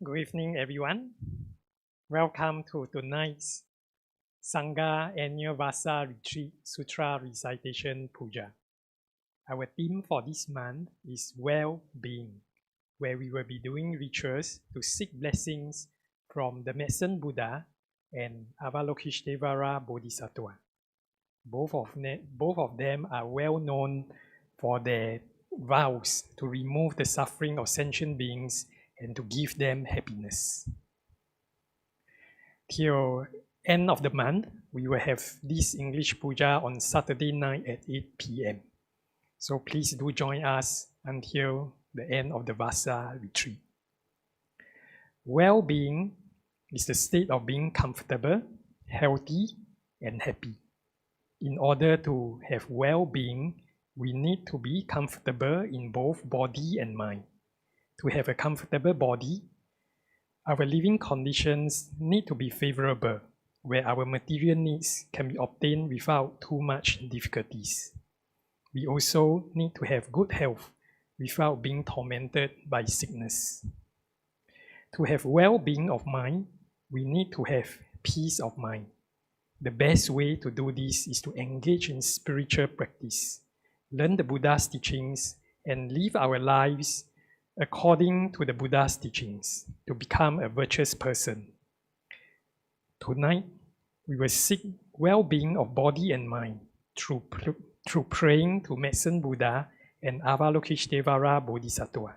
Good evening, everyone. Welcome to tonight's Sangha Annual Vasa Retreat Sutra Recitation Puja. Our theme for this month is well-being, where we will be doing rituals to seek blessings from the Medicine Buddha and Avalokiteshvara Bodhisattva. Both of them are well known for their vows to remove the suffering of sentient beings and to give them happiness. Till end of the month, we will have this English puja on Saturday night at 8 p.m. So please do join us until the end of the Vasa retreat. Well-being is the state of being comfortable, healthy, and happy. In order to have well-being, we need to be comfortable in both body and mind. To have a comfortable body, our living conditions need to be favorable, where our material needs can be obtained without too much difficulties. We also need to have good health without being tormented by sickness. To have well-being of mind, we need to have peace of mind. The best way to do this is to engage in spiritual practice, learn the Buddha's teachings, and live our lives according to the Buddha's teachings to become a virtuous person. Tonight, we will seek well-being of body and mind through praying to Medicine Buddha and Avalokiteshvara Bodhisattva.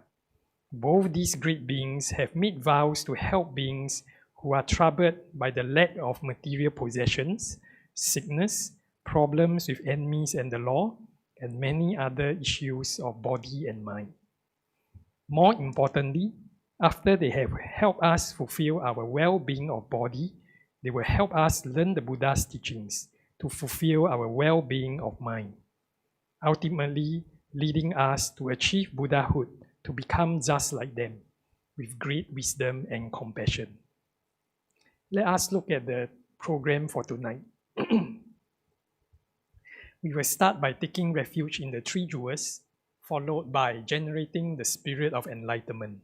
Both these great beings have made vows to help beings who are troubled by the lack of material possessions, sickness, problems with enemies and the law, and many other issues of body and mind. More importantly, after they have helped us fulfill our well-being of body, they will help us learn the Buddha's teachings to fulfill our well-being of mind, ultimately leading us to achieve Buddhahood, to become just like them, with great wisdom and compassion. Let us look at the program for tonight. We will start by taking refuge in the three jewels, followed by generating the spirit of enlightenment.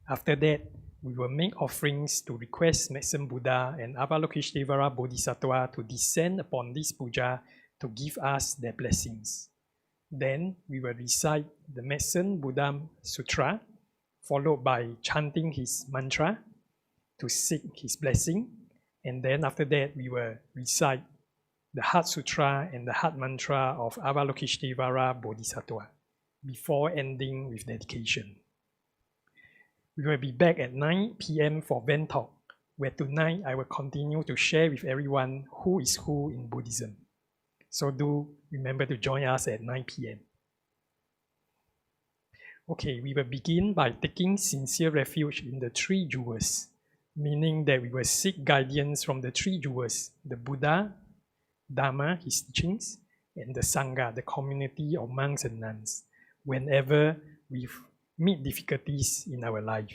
After that, we will make offerings to request Medicine Buddha and Avalokiteshvara Bodhisattva to descend upon this puja to give us their blessings. Then we will recite the Medicine Buddha Sutra, followed by chanting his mantra to seek his blessing. And then after that, we will recite the Heart Sutra and the Heart Mantra of Avalokiteshvara Bodhisattva before ending with dedication. We will be back at 9 p.m. for Vent Talk, where tonight I will continue to share with everyone who is who in Buddhism. So do remember to join us at 9 p.m. Okay, we will begin by taking sincere refuge in the three jewels, meaning that we will seek guidance from the three jewels, the Buddha, Dharma, his teachings, and the Sangha, the community of monks and nuns, whenever we meet difficulties in our life.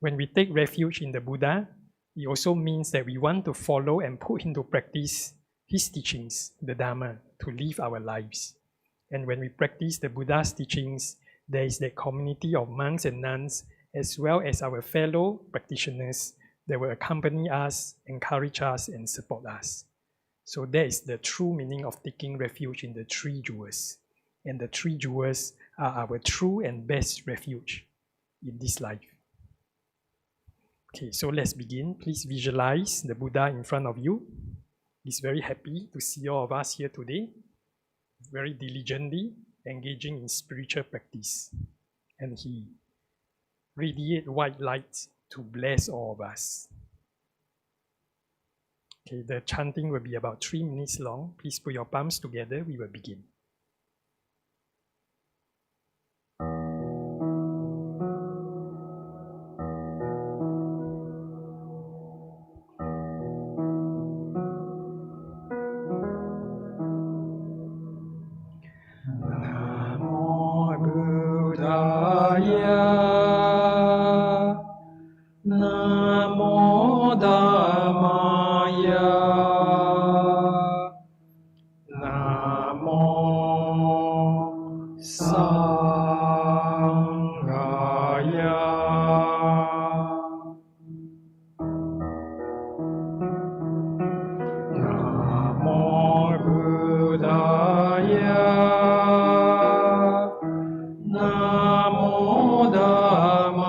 When we take refuge in the Buddha, it also means that we want to follow and put into practice his teachings, the Dharma, to live our lives. And when we practice the Buddha's teachings, there is that community of monks and nuns, as well as our fellow practitioners that will accompany us, encourage us, and support us. So that is the true meaning of taking refuge in the three jewels. And the three jewels are our true and best refuge in this life. Okay, so let's begin. Please visualize the Buddha in front of you. He's very happy to see all of us here today, very diligently engaging in spiritual practice. And he radiates white light to bless all of us. Okay, the chanting will be about 3 minutes long. Please put your palms together. We will begin. Namo Buddhaya, Namo Dhammaya, Namo Namo Dhammaya.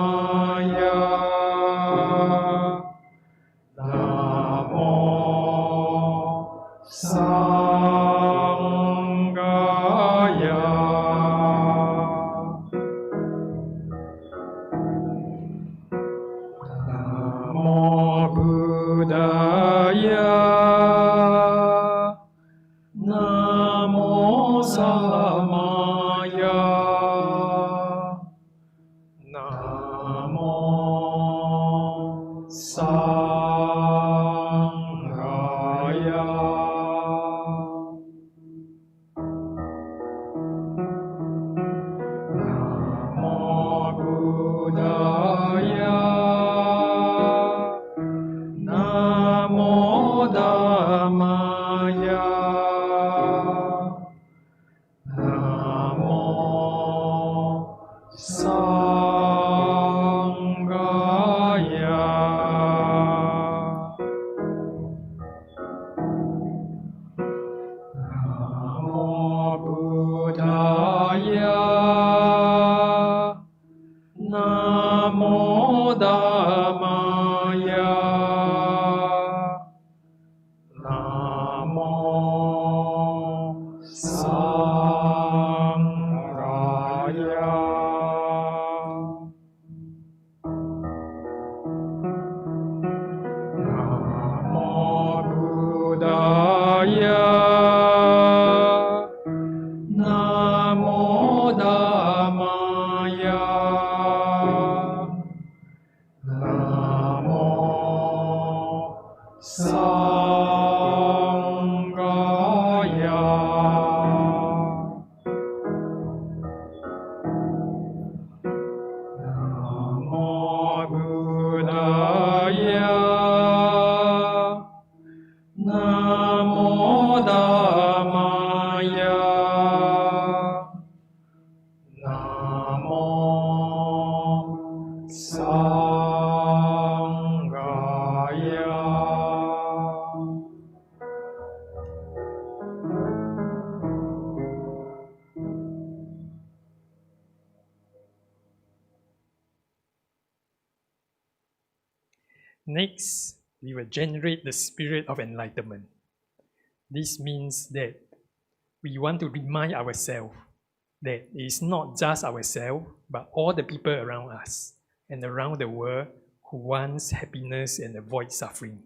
Namo Sanghaya. Namo Buddhaya. Namo Samaya. Namo Sanghaya. Namo Buddhaya. Namo Dhammaya. Namo Sanghaya. Namo Buddhaya. Namo Dhammaya. Namo Sanghaya. Namo Buddhaya. Namo Dhammaya. Namo Sanghaya. Namo Buddhaya. Namo Dhammaya. Namo Sanghaya. Next, we will generate the spirit of enlightenment. This means that we want to remind ourselves that it is not just ourselves, but all the people around us and around the world who wants happiness and avoid suffering.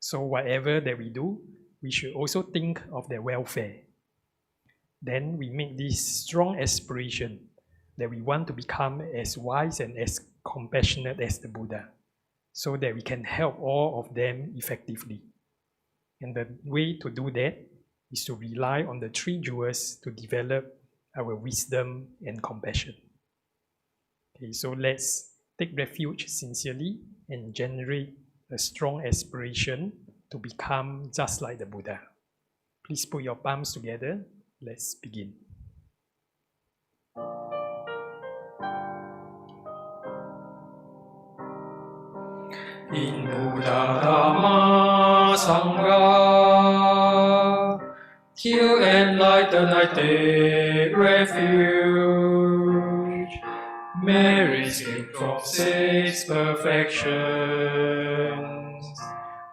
So whatever that we do, we should also think of their welfare. Then we make this strong aspiration that we want to become as wise and as compassionate as the Buddha, so that we can help all of them effectively. And the way to do that is to rely on the three jewels to develop our wisdom and compassion. Okay, so let's take refuge sincerely and generate a strong aspiration to become just like the Buddha. Please put your palms together. Let's begin. In Buddha Dhamma Sangha, till enlightened I take refuge. May escape from six perfections,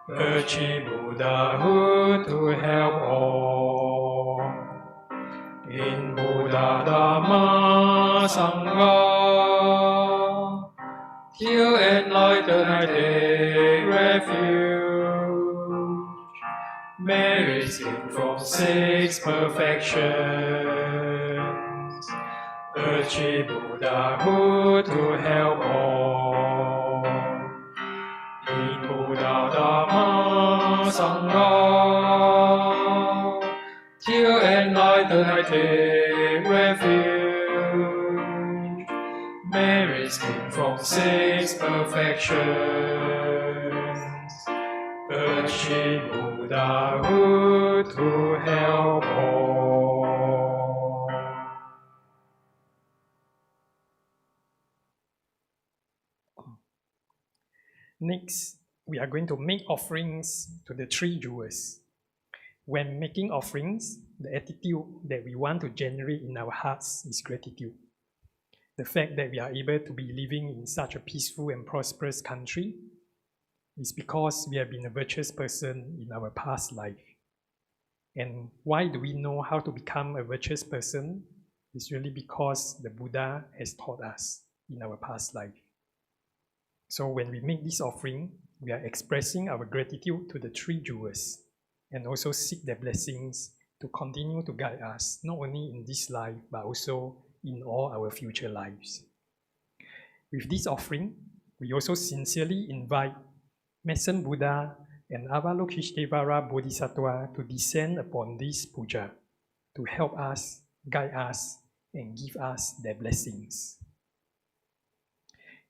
achieve Buddhahood to help all. In Buddha Dhamma Sangha, till enlightened I take refuge. May escape from six perfections, achieve Buddhahood to help all. In Buddha Dhamma Sangha, till enlightened I take refuge. May escape from six perfections, achieve Buddhahood to help all. Next, we are going to make offerings to the three jewels. When making offerings, the attitude that we want to generate in our hearts is gratitude. the fact that we are able to be living in such a peaceful and prosperous country is because we have been a virtuous person in our past life. And why do we know how to become a virtuous person? It's really because the Buddha has taught us in our past life. So when we make this offering, we are expressing our gratitude to the three jewels and also seek their blessings to continue to guide us, not only in this life, but also in all our future lives. With this offering, we also sincerely invite Medicine Buddha and Avalokiteshvara Bodhisattva to descend upon this puja to help us, guide us, and give us their blessings.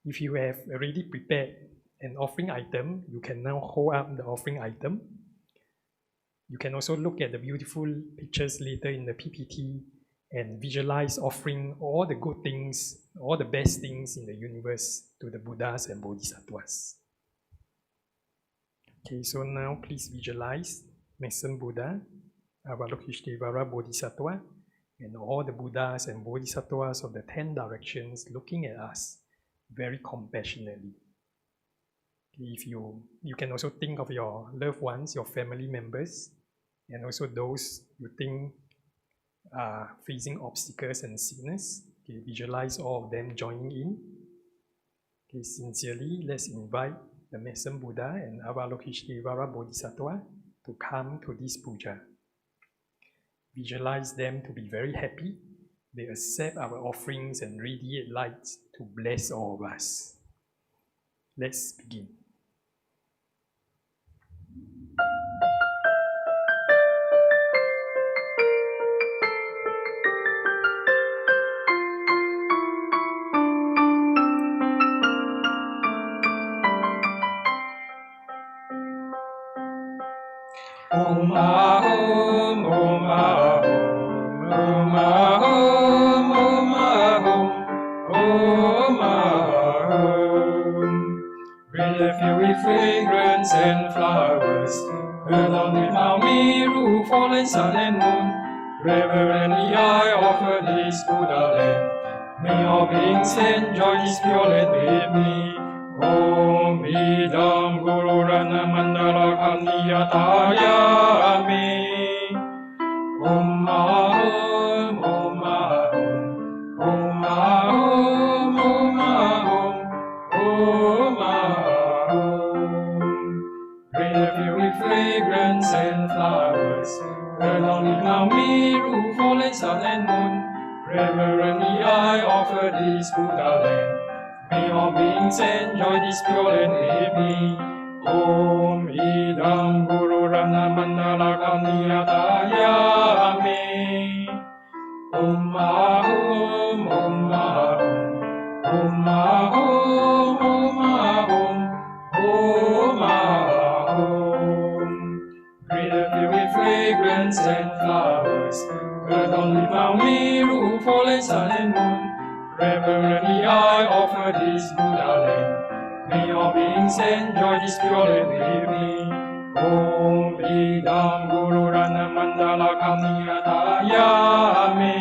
If you have already prepared an offering item, you can now hold up the offering item. You can also look at the beautiful pictures later in the PPT and visualize offering all the good things, all the best things in the universe to the Buddhas and Bodhisattvas. Okay, so now please visualize Medicine Buddha, Avalokiteshvara Bodhisattva, and all the Buddhas and Bodhisattvas of the 10 directions looking at us very compassionately. If you can also think of your loved ones, your family members, and also those you think are facing obstacles and sickness. Okay, visualize all of them joining in. Okay, sincerely, let's invite the Medicine Buddha and Avalokiteshvara Bodhisattva to come to this puja. Visualize them to be very happy. They accept our offerings and radiate lights to bless all of us. Let's begin. Om Ahom, Om Ahom, Om Ahom, Om Ahom, Om Ahom. Breathe filled with fragrance and flowers, along with Miru, fallen sun and moon. Reverently I offer this Buddha land. May all beings enjoy this pure land with me. Om Idam Guru Rana Mandala Kandiyatayami. Om Ahom, Om Ahom, Om Ahom, Om Ahom, Om Ahom. Breathe filled with fragrance and flowers, along with Miru, fallen sun and moon. Reverently I offer this Buddha land. May all beings enjoy this pure land with me. Om Idam Guru Rana Mandala Kandiyatayami. Om Ahom, Om Ahom, Om Ahom, Om Ahom, Om Ahom. Breathe filled with fragrance and flowers, along with Miru, fallen sun and moon. Reverently I offer this Buddha land. May all beings enjoy this pure land with me. Om Idam Guru Rana Mandala Kandiyatayami.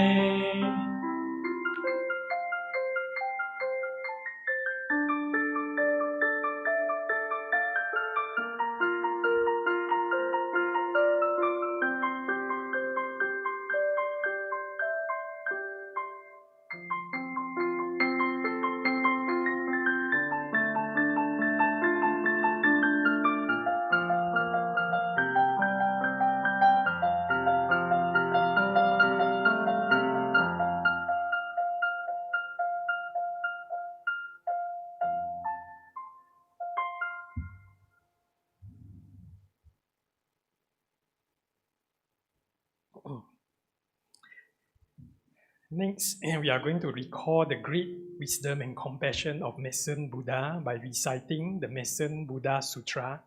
Next, we are going to recall the great wisdom and compassion of Medicine Buddha by reciting the Medicine Buddha Sutra,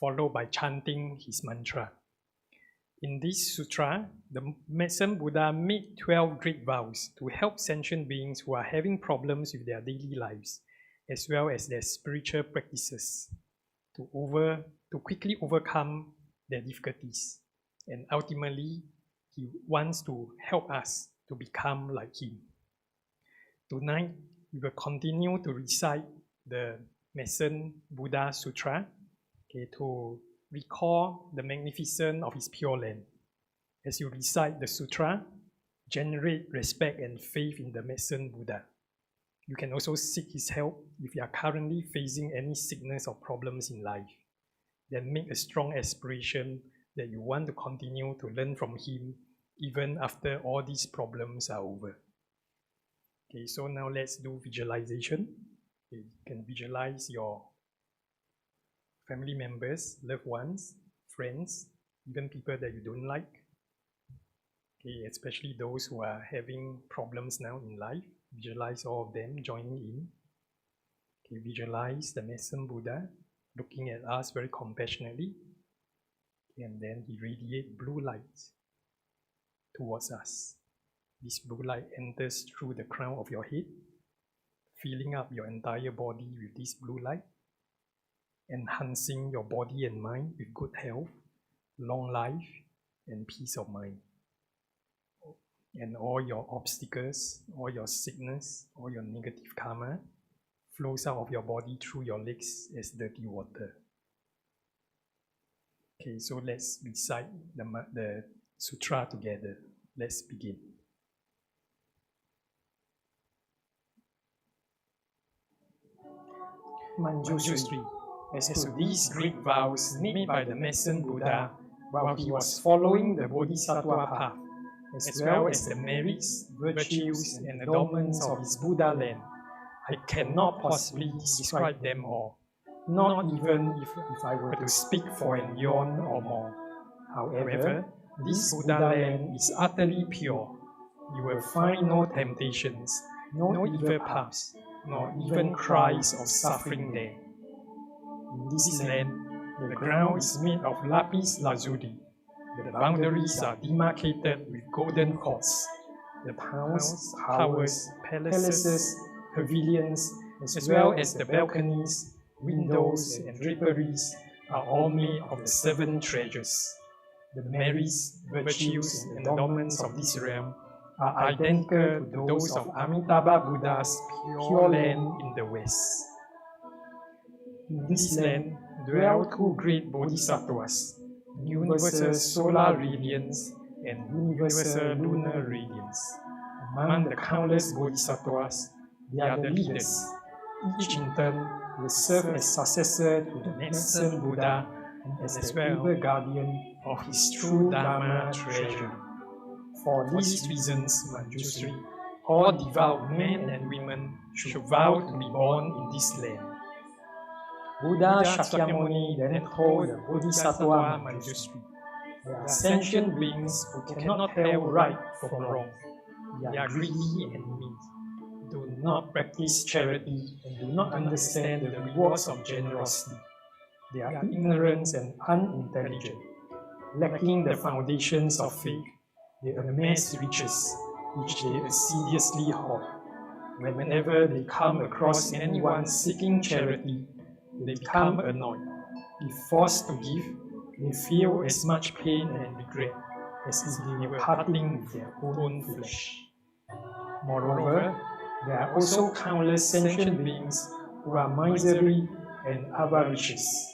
followed by chanting his mantra. In this sutra, the Medicine Buddha made 12 great vows to help sentient beings who are having problems with their daily lives, as well as their spiritual practices, to quickly overcome their difficulties. And ultimately, he wants to help us to become like him. Tonight, we will continue to recite the Medicine Buddha Sutra, to recall the magnificence of his Pure Land. As you recite the sutra, generate respect and faith in the Medicine Buddha. You can also seek his help if you are currently facing any sickness or problems in life. Then make a strong aspiration that you want to continue to learn from him even after all these problems are over. Okay, so now let's do visualization. Okay, you can visualize your family members, loved ones, friends, even people that you don't like. Okay, especially those who are having problems now in life. Visualize all of them joining in. Okay, visualize the Medicine Buddha looking at us very compassionately. And then he radiates blue light towards us. This blue light enters through the crown of your head, filling up your entire body with this blue light, enhancing your body and mind with good health, long life, and peace of mind. And all your obstacles, all your sickness, all your negative karma flows out of your body through your legs as dirty water. Okay, so let's recite the sutra together. Let's begin. Manjushri, as to these great vows made by the Medicine Buddha while he was following the Bodhisattva path, as well as the merits, virtues, and adornments of his Buddha land, I cannot possibly describe them all, not even if I were to speak for an eon or more. However, this Buddha land is utterly pure. You will find no temptations, no evil paths, nor even cries of suffering there. In this land, the ground is made of lapis lazuli. The boundaries are demarcated with golden cords. The towns, towers, palaces, pavilions, as well as the balconies, windows, and draperies are all made of the 7 treasures. The merits, virtues, and adornments of this realm are identical to those of Amitabha Buddha's Pure Land in the West. In this land dwell 2 great bodhisattvas, universal solar radiance and universal lunar radiance. Among the countless bodhisattvas, they are the leaders. Each in turn will serve as successor to the Medicine Buddha and as the ever guardian of his true Dharma treasury. For these reasons, Manjushri, all devout men and women should vow to be born in this land. Buddha Shakyamuni then told the Bodhisattva Manjushri, there are sentient beings who cannot tell right from wrong. They are greedy and mean, do not practice charity, and do not understand the rewards of generosity. They are ignorant and unintelligent, lacking the foundations of faith. They amass riches, which they assiduously hoard. Whenever they come across anyone seeking charity, they become annoyed. If forced to give, they feel as much pain and regret as if they were parting with their own flesh. Moreover, there are also countless sentient beings who are miserly and avaricious.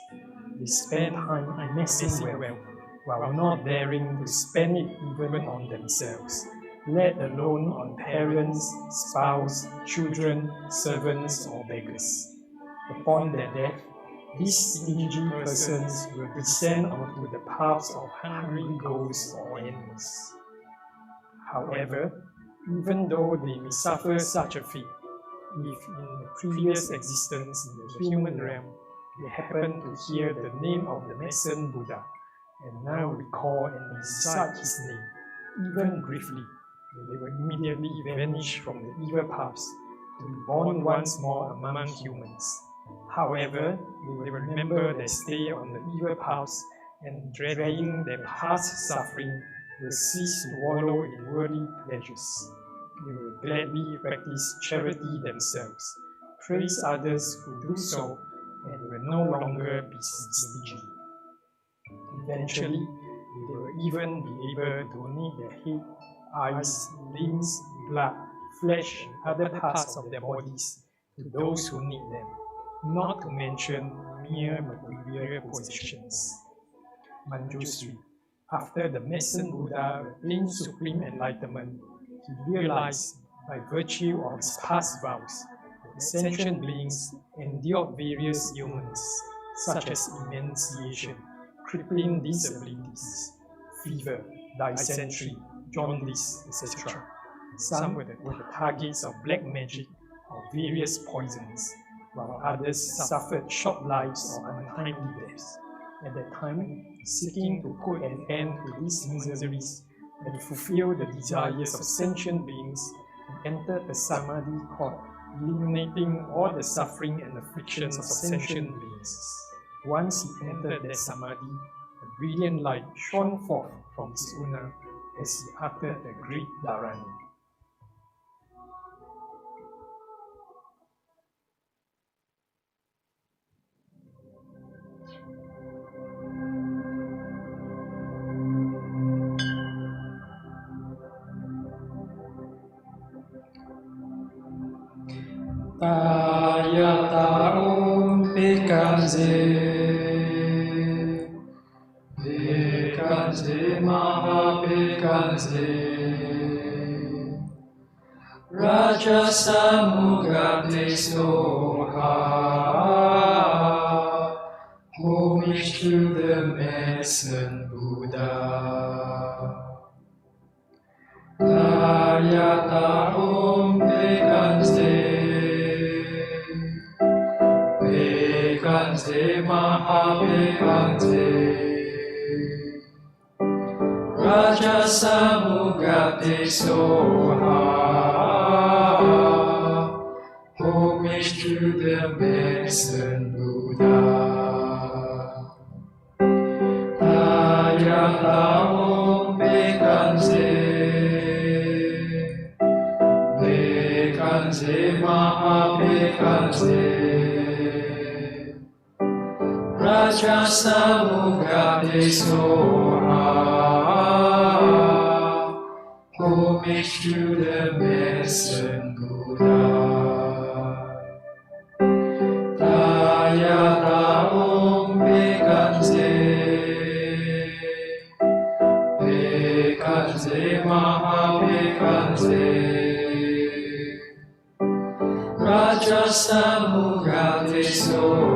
They spend time amassing wealth, while not daring to spend it even on themselves, let alone on parents, spouse, children, servants, or beggars. Upon their death, these stingy persons will descend onto the paths of hungry ghosts or animals. However, even though they may suffer such a fate, if in a previous existence in the human realm they happen to hear the name of the Medicine Buddha, and now recall and recite his name, even briefly, they will immediately vanish from the evil paths to be born once more among humans. However, they will remember their stay on the evil paths, and dreading their past suffering, will cease to wallow in worldly pleasures. They will gladly practice charity themselves, praise others who do so, and will no longer be stingy. Eventually, they will even be able to donate their head, eyes, limbs, blood, flesh and other parts of their bodies to those who need them, not to mention mere material possessions. Manjusri, after the medicine Buddha attained supreme enlightenment, he realized by virtue of his past vows that sentient beings endured various ailments such as emaciation, crippling disabilities, fever, dysentery, jaundice, etc. Some were the targets of black magic or various poisons, while others suffered short lives or untimely deaths. At that time, seeking to put an end to these miseries and fulfill the desires of sentient beings, he entered a samadhi called eliminating all the suffering and afflictions of sentient beings. Once he entered that samadhi, a brilliant light shone forth from his ulna as he uttered the great dharani. Tayata Om Pekanze Pekanze Maha Pekanze Raja Samugate Soha. Homage to the Medicine Buddha. Tayata Om Pekanze Pekanze Maha Pekanze Raja Samugate Soha. Homage to the Medicine Buddha. Tayata Om Pekanze Pekanze Maha Pekanze Raja Samugate Soha. Homage to the Medicine Buddha. Tayata Om Pekanze Pekanze Maha Pekanze Raja Samugate Soha.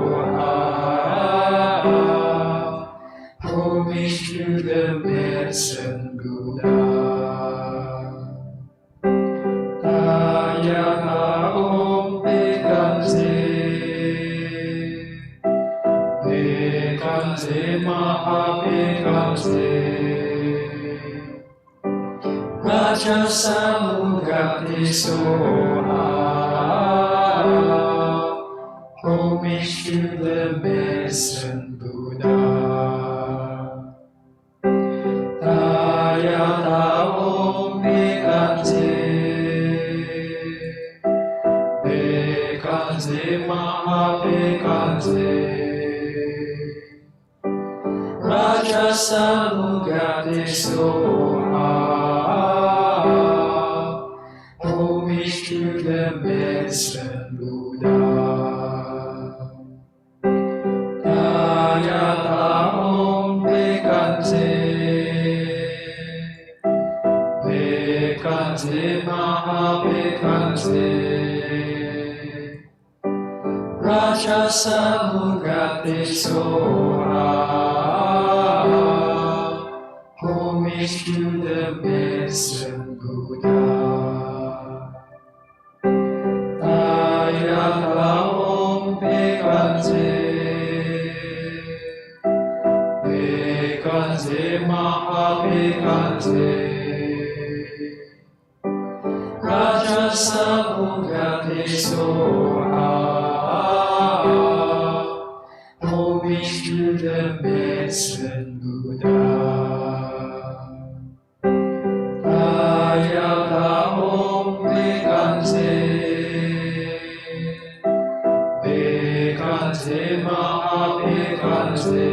Homage to the Medicine Buddha. Tayata Om Pekanze Pekanze Maha Pekanze Raja Samugate Soha. Homage to the Medicine Buddha. Tayata Om Pekanze Pekanze Maha Pekanze Raja Samugate Soha. Homage to the Medicine Buddha. Tayata Om Pekanze Pekanze Maha Pekanze Raja Samugate Soha. Homage to the Medicine Buddha. Tayata Om Pekanze Pekanze Maha Pekanze Raja Samugate Soha. Homage to the Medicine Buddha. Tayata Om Pekanze Pekanze Maha Pekanze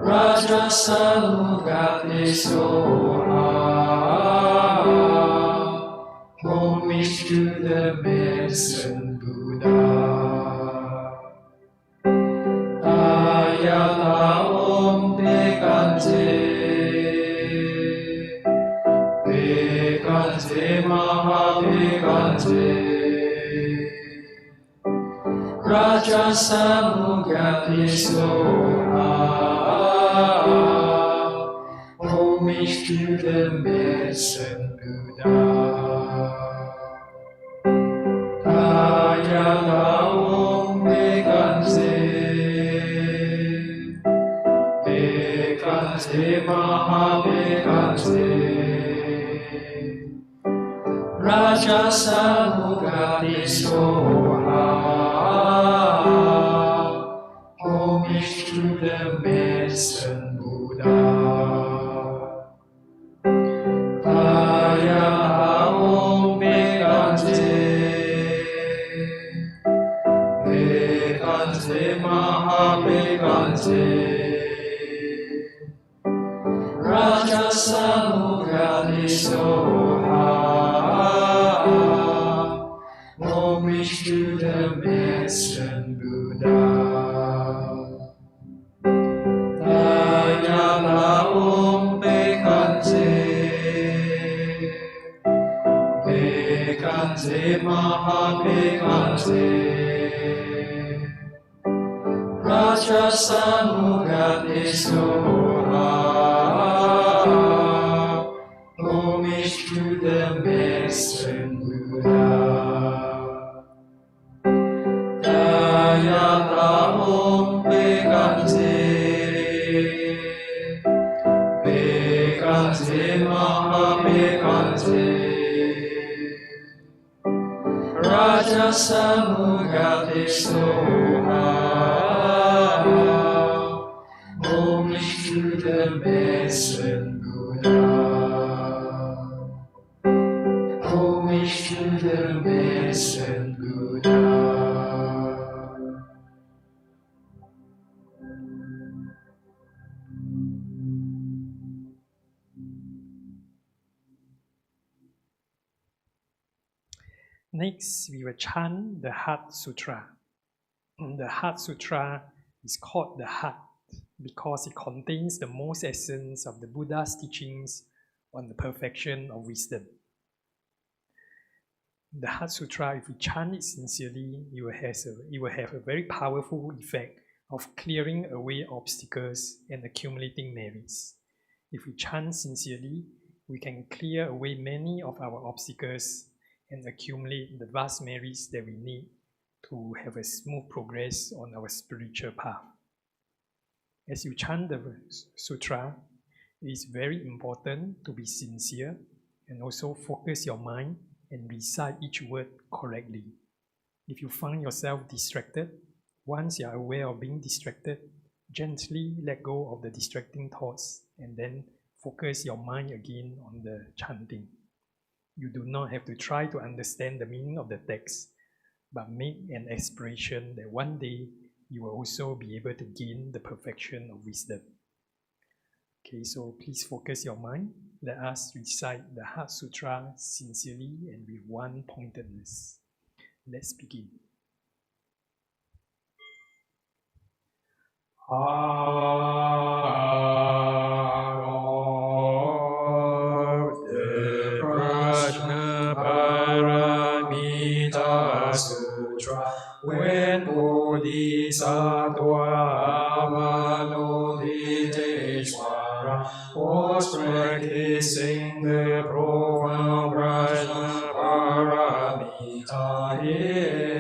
Raja Samugate Soha. homage to the medicine Buddha. Ayata Om Bekante, Bekante Mahabekante, Raja Samugati Soha, homage to the medicine Buddha. Ayata Om Bekante, Bekante Mahabekante, Raja Samugati Soha, homage to the medicine Buddha. Ayata Om Bekante, Bekante Mahabekante, Raja Samugati Soha, homage to the medicine Buddha. Ayata Om Bekante, Bekante Mahabekante, Raja Samugati Soha, homage to the medicine Buddha. Ayata Om Bekante, Bekante Mahabekante, Raja Samugati Soha, homage to the medicine Buddha. Homage to the medicine Buddha. Next, we will chant the Heart Sutra. The Heart Sutra is called the Heart because it contains the most essence of the Buddha's teachings on the perfection of wisdom. The Heart Sutra, if we chant it sincerely, it will have a very powerful effect of clearing away obstacles and accumulating merits. If we chant sincerely, we can clear away many of our obstacles and accumulate the vast merits that we need to have a smooth progress on our spiritual path. As you chant the sutra, it is very important to be sincere and also focus your mind and recite each word correctly. If you find yourself distracted, once you are aware of being distracted, gently let go of the distracting thoughts and then focus your mind again on the chanting. You do not have to try to understand the meaning of the text, but make an aspiration that one day you will also be able to gain the perfection of wisdom. Okay, so please focus your mind. Let us recite the Heart Sutra sincerely and with one pointedness. Let's begin. Paramita Sutra, when Bodhisattva Avalokiteshvara was practicing the profound Prajna Paramita, he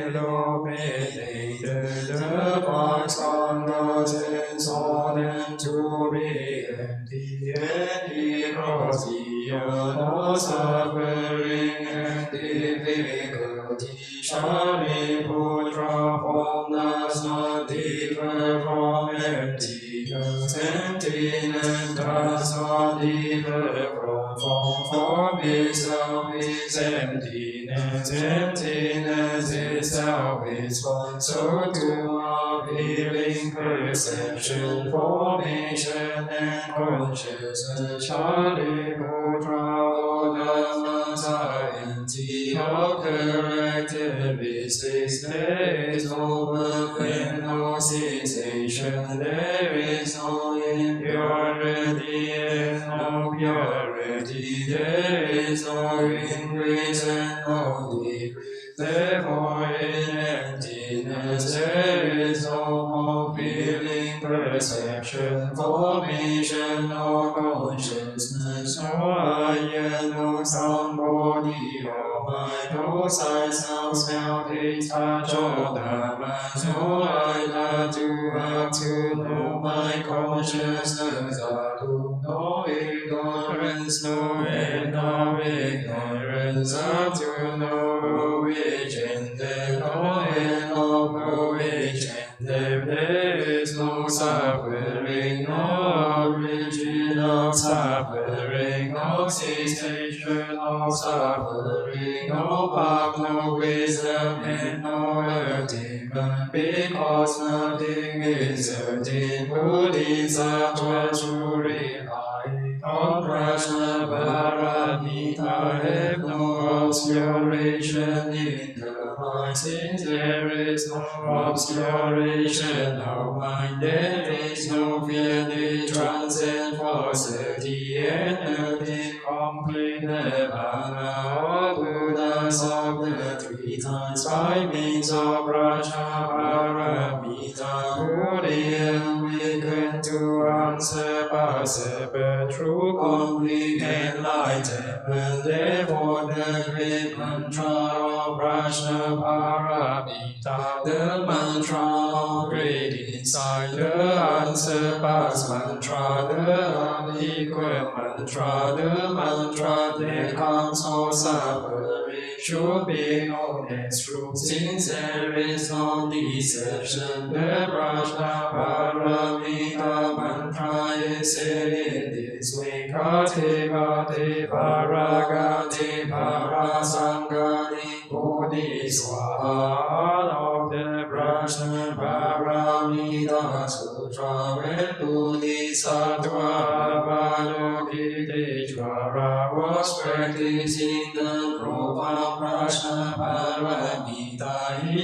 illuminated the parts on the sense saw them to be empty, and he crossed the no suffering and difficulty. Shariputra wholeness not differ from emptiness. Emptiness does not differ from form. Form itself is emptiness. Emptiness itself is form. So to appearing perception, formation, and consciousness, Shariputra wholeness are empty. variety of characteristics. There is no birth and no cessation. There is no impurity and no purity. There is no increase and no decrease. Therefore, in emptiness there is no feeling, perception, formation, no consciousness, no eye, no sound, body, or mind, no sight, sound, smell, taste, touch, or dharmas, no either to have to know my consciousness, or to know ignorance, no end of ignorance, or to know which and there no end of which and there is no suffering, no origin of suffering, no cessation of suffering, no path, no wisdom, and no attainment, because nothing is certain. Bodhisattva to rely on Prajna Paramita have no obscuration in the mind. Since there is no obscuration of mind, there is no fear. They transcend falsity and nothing complete nirvana. All Buddhas of the three times by means of Prajna Paramita, who they awaken to unsurpassable true complete enlightenment. Therefore, the great mantra of Prajna Paramita, the mantra of great insight, the unsurpassed mantra, the unequal mantra, the mantra that comes all suffering, should be known as true, since there is no deception. The Prajna Paramita mantra is said in this way: Gate Gate Paragate Parasangani Bodhi Swaha. Of the Prajna Paramita Sutra, when Bodhisattva Avalokiteshvara was practicing the profound Prajna Paramita, he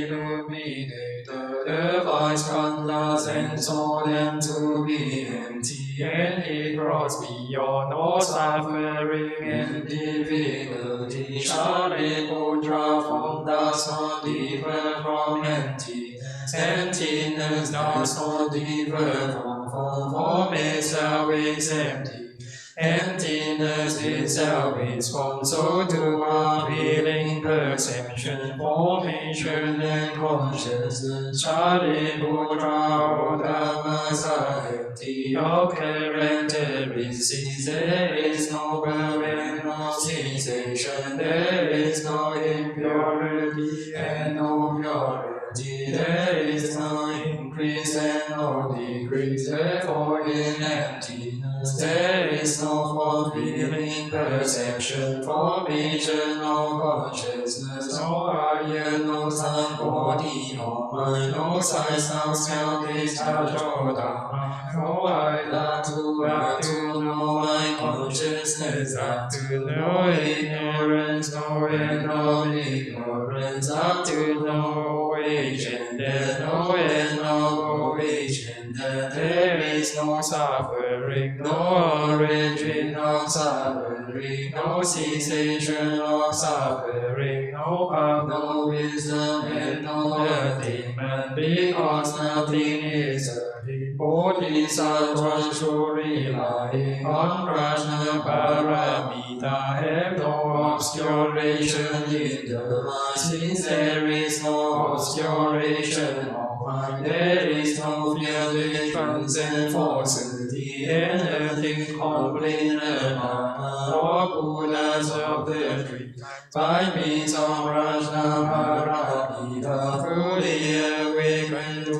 illuminated the five skandhas and saw them to be empty, and he crossed beyond all suffering and difficulty. Shariputra found does not differ from emptiness. Emptiness does not differ from form. Form itself is empty. Emptiness itself is form, so too are feeling, perception, formation, and consciousness. Shariputra, all dhammas are empty of characteristics. There is no birth and no cessation. There is no impurity and no purity. There is no increase and no decrease. Therefore, in emptiness there is no feeling, perception, formation, no consciousness, no eye, no sound, body, no mind, no sight, sound, smell, taste, touch, or dharma, no eye to know my consciousness, up to know ignorance, no end of ignorance, up to know age and death, no end of age and death. There is no suffering, no origin of suffering, no cessation of suffering, no path, no wisdom, and no attainment, because nothing is certain. Bodhisattvas who rely on Prajna Paramita have no obscuration in the mind. Since there is no obscuration of mind, there is no fear. They transcend falsity and nothing complete nirvana. All Buddhas of the three times by means of Prajna Paramita fully awaken to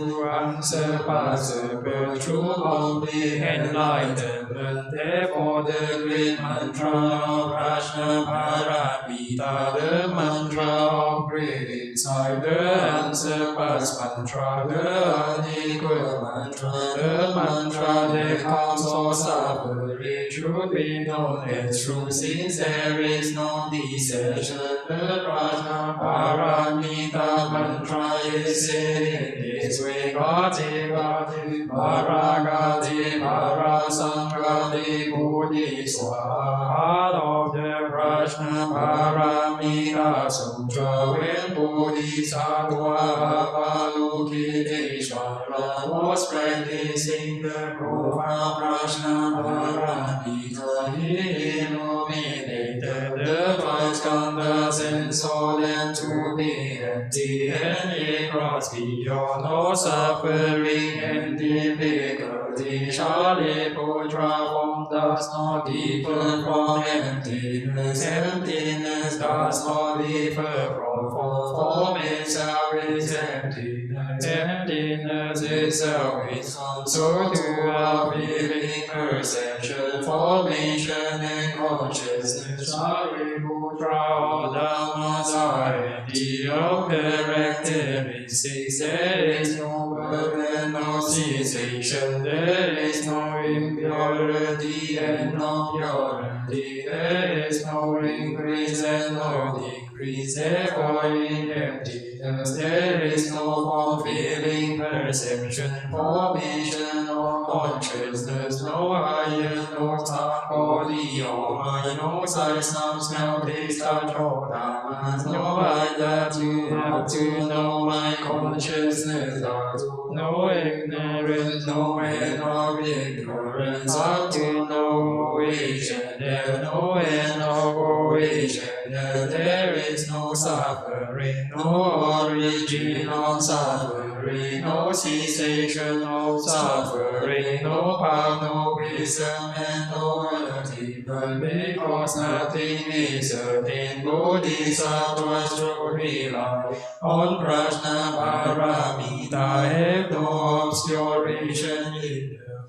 unsurpassable, true, complete enlightenment. Therefore, the great mantra of Prajna Paramita, the mantra of great insight, the unsurpassed mantra, the unequal mantra, the mantra that comes all suffering, should be known as true, since there is no deception. The Prajna Paramita mantra is said in this way: Gati Gati Paragati Parasangati Buddhi Swaha. Part of the Prajna Paramita Sutra, when Bodhisattva Avalokiteshvara was practicing the profound Prajna Paramita, he illuminated the five skandhas and saw them to be empty, and he crossed beyond all suffering and difficulty. Shaliputra form does not differ from emptiness. Emptiness does not differ from form. Itself is emptiness. Emptiness itself is form. So too our feeling, perception, formation, and consciousness. Shaliputra, all dhammas are empty of characteristics. There is no birth and no cessation. There is no impurity and no purity. There is no increase and no decrease. Therefore, in emptiness there is no form, feeling, perception, formation, or consciousness. No higher, no sound, body, or mind. No sight, sound, smell, taste, touch, or dhammas. No I that you have to know. My consciousness are to know ignorance. No end of ignorance. Up to no origin. There no end of origin. There is no suffering. No origin of suffering. No cessation of suffering. No power, no wisdom, and no attainment. Because nothing is certain. Bodhisattvas should rely on Prajna Paramita, have no obscuration in the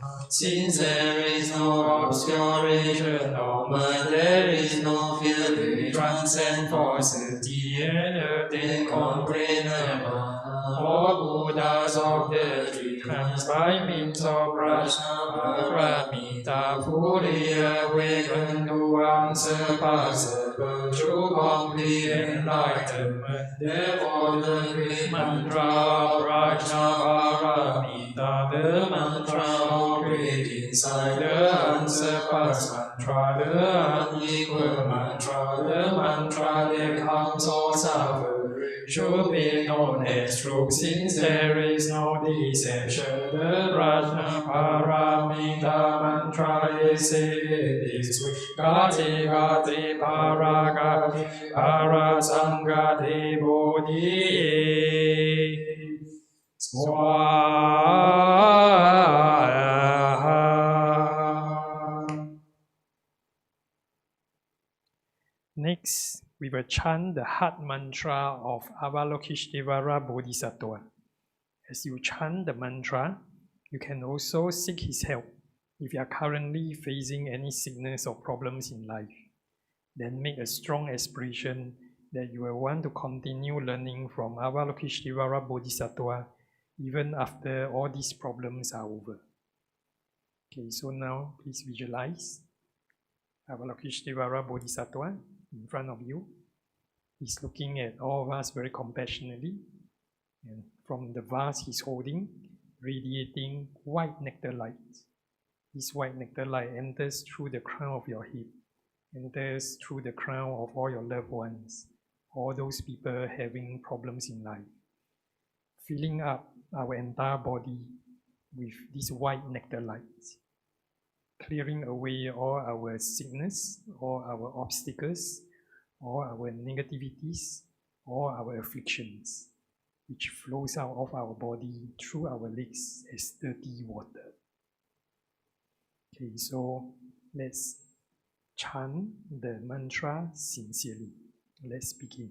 mind. Since there is no obscuration of mind, there is no fear. They transcend falsity and attain complete nirvana. All Buddhas of the three kinds, by means of Prajna Paramita, fully awakened to unsurpassable, true, complete enlightenment. Therefore, the great mantra of Prajna Paramita, the mantra of great insight, the unsurpassed mantra, the unequal mantra, the mantra that comes all suffering, should be known as true, since there is no deception. The Prajna Paramita mantra is said this way: Gati Gati Paragati Parasangati Bodhi Swaha. Next, we will chant the heart mantra of Avalokiteshvara Bodhisattva. As you chant the mantra, you can also seek his help if you are currently facing any sickness or problems in life. Then make a strong aspiration that you will want to continue learning from Avalokiteshvara Bodhisattva even after all these problems are over. Okay, so now please visualize Avalokiteshvara Bodhisattva in front of you. He's looking at all of us very compassionately, and from the vase he's holding, radiating white nectar light. This white nectar light enters through the crown of your head, enters through the crown of all your loved ones, all those people having problems in life, filling up our entire body with this white nectar light, clearing away all our sickness, all our obstacles, all our negativities, all our afflictions, which flows out of our body through our legs as dirty water. Okay, so let's chant the mantra sincerely. Let's begin.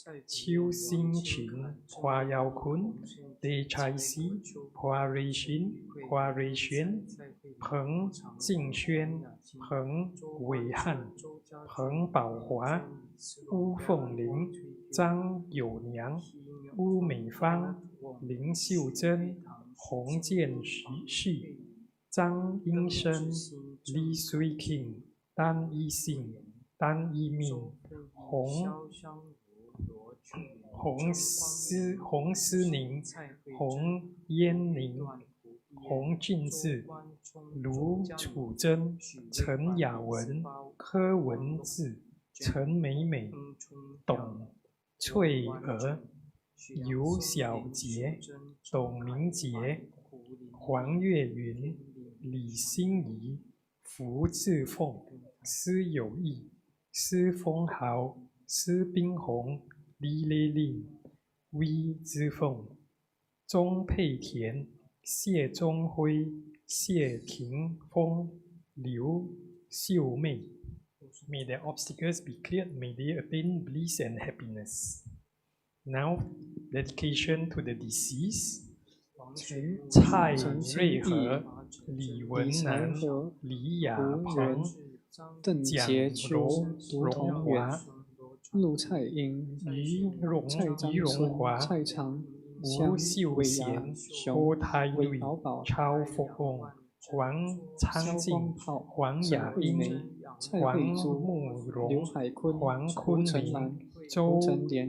超星群破有坤，地财司破瑞宣，破瑞宣，彭敬轩，彭伟汉，彭宝华，巫凤玲，张友娘，巫美芳，林秀珍，洪建旭，张英生，李水庆，单一信，单一命，洪思宁、洪嫣宁、洪俊志、卢楚珍、陈雅文、柯文志、陈美美、董翠娥、尤小杰、董明杰、黄月云、李欣怡、福志凤、施有义、施丰豪、施冰红、李丽丽、魏之凤、钟佩田、谢宗辉、谢霆锋、刘秀妹。May their obstacles be cleared. May they attain bliss and happiness. Now, dedication to the deceased. 蔡瑞和、李文南、李雅鹏、蒋荣华、陆蔡英、于荣华、蔡昌、吴秀贤、郭泰瑞、超福翁、黄昌进、黄雅英、黄慕容、黄坤明、周松莲、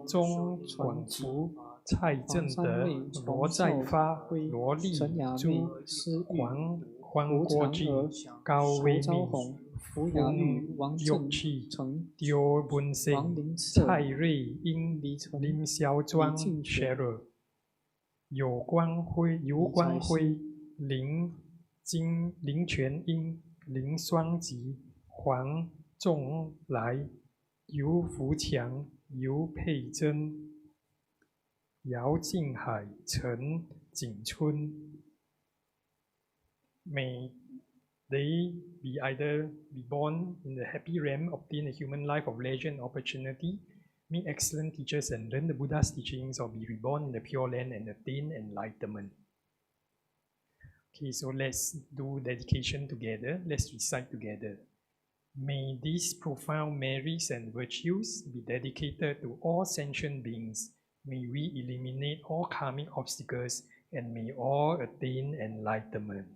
钟广福、蔡正德、罗在发、罗丽珠、黄国俊、高伟敏、冯玉琪、刁文胜、蔡瑞英、林孝庄、Cheryl、尤光辉、林全英、林双吉、黄仲来、尤福强、尤佩珍、姚敬海、陈景春。May they be either be born in the happy realm, obtain a human life of leisure and opportunity, meet excellent teachers and learn the Buddha's teachings, or be reborn in the pure land and attain enlightenment. Okay, so let's do dedication together. Let's recite together. May these profound merits and virtues be dedicated to all sentient beings. May we eliminate all karmic obstacles and may all attain enlightenment.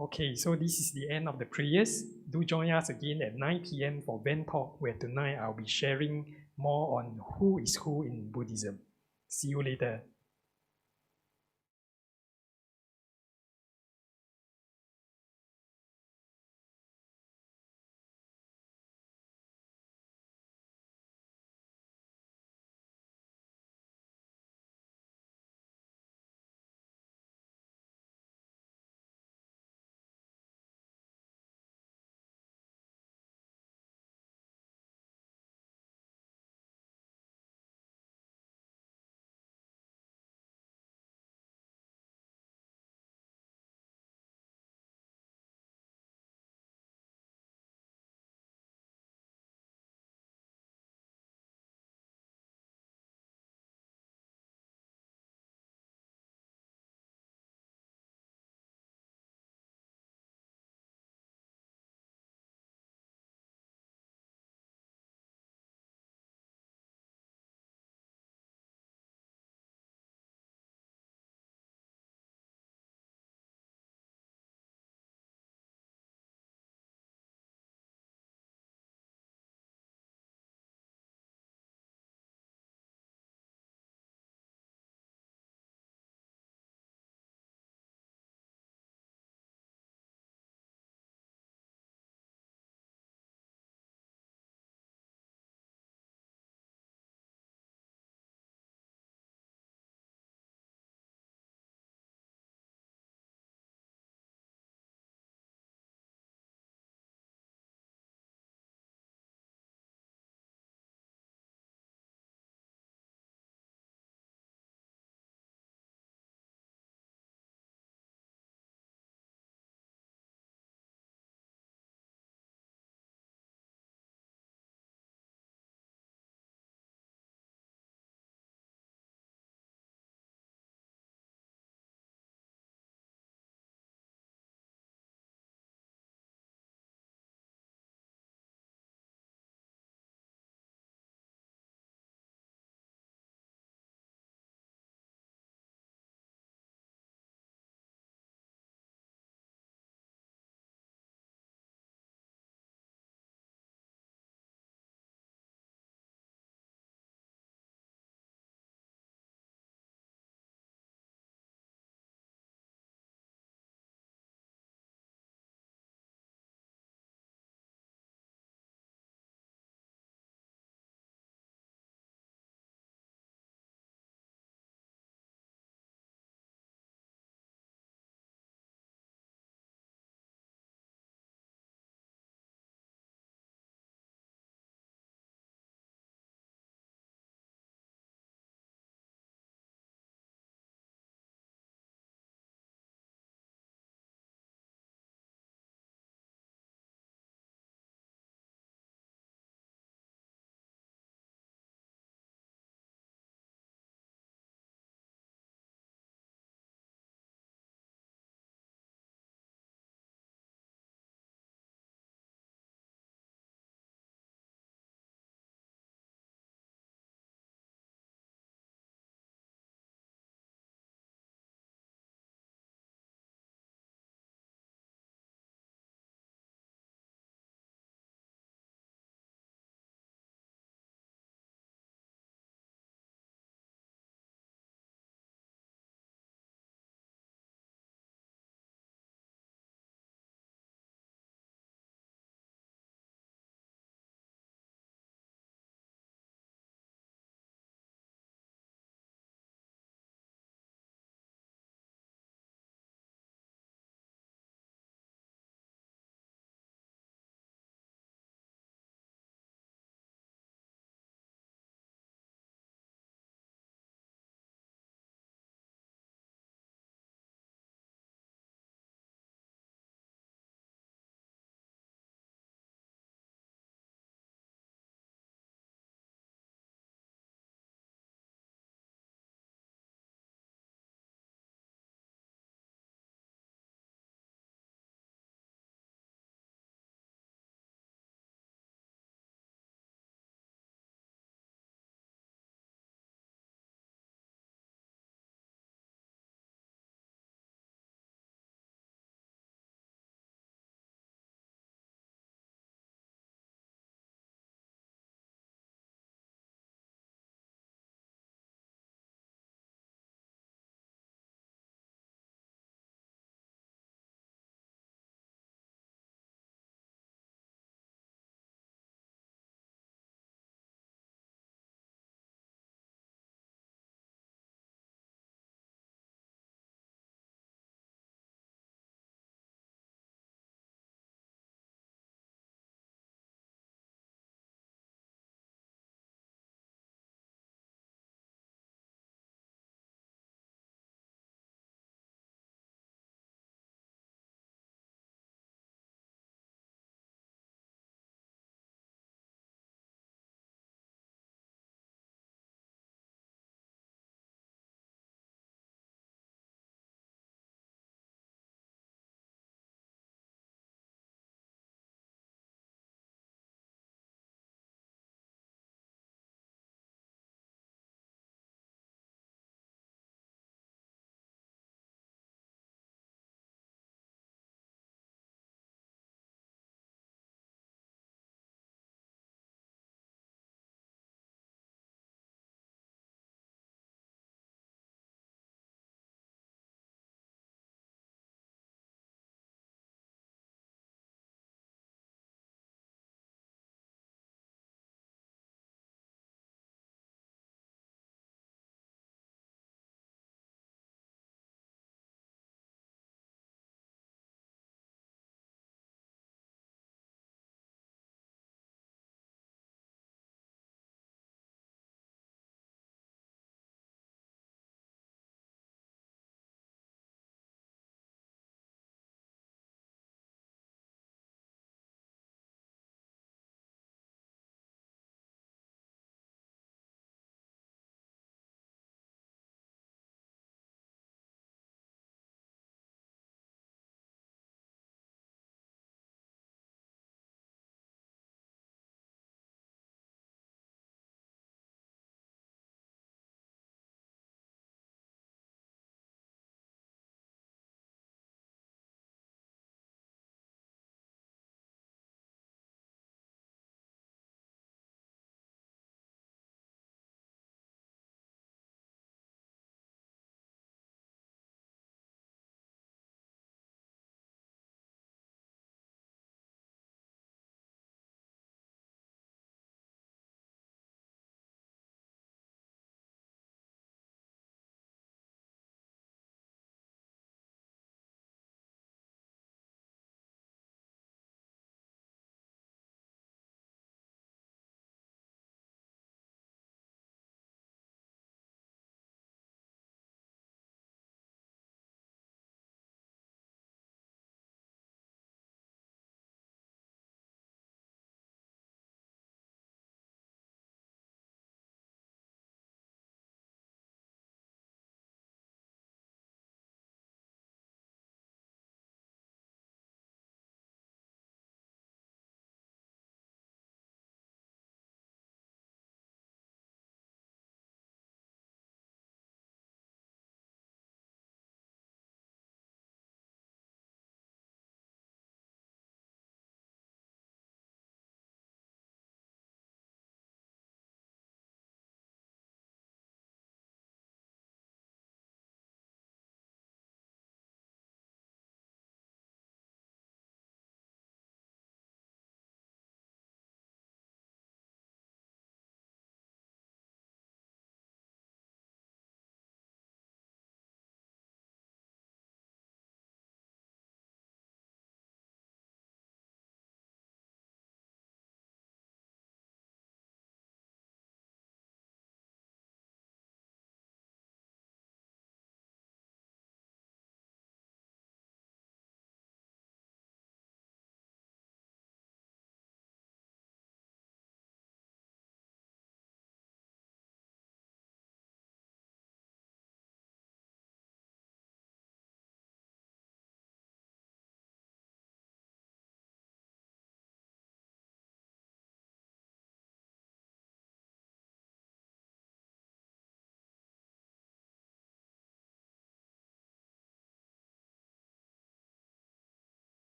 Okay, so this is the end of the prayers. Do join us again at 9 p.m. for Ven Talk, where tonight I'll be sharing more on who is who in Buddhism. See you later.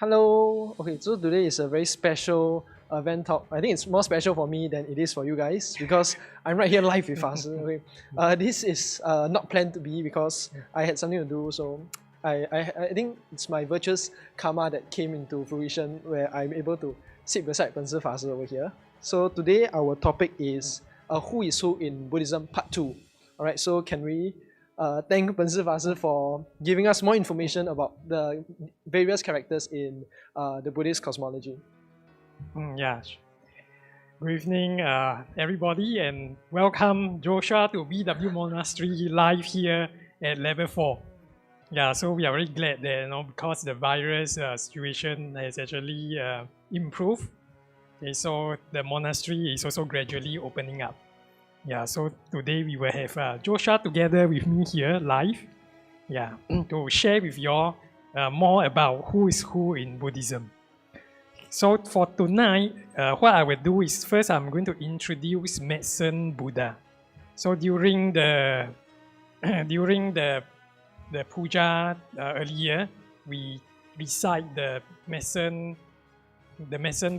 Hello. Okay, so today is a very special event talk. I think it's more special for me than it is for you guys because I'm right here live with Fazi. Okay, this is not planned to be because I had something to do. So I think it's my virtuous karma that came into fruition where I'm able to sit beside Pensi Fazi over here. So today our topic is who is who in Buddhism Part 2. Alright, so can we thank Pensi Fazi for giving us more information about the various characters in the Buddhist cosmology. Yeah. Good evening, everybody, and welcome Joshua to BW Monastery live here at level 4. Yeah, so we are very glad that because the virus situation has actually improved, okay, so the monastery is also gradually opening up. Yeah, so today we will have Joshua together with me here live, yeah, to share with you all more about who is who in Buddhism. So for tonight, what I will do is first I'm going to introduce Medicine Buddha. So during the puja earlier, we recite the Medicine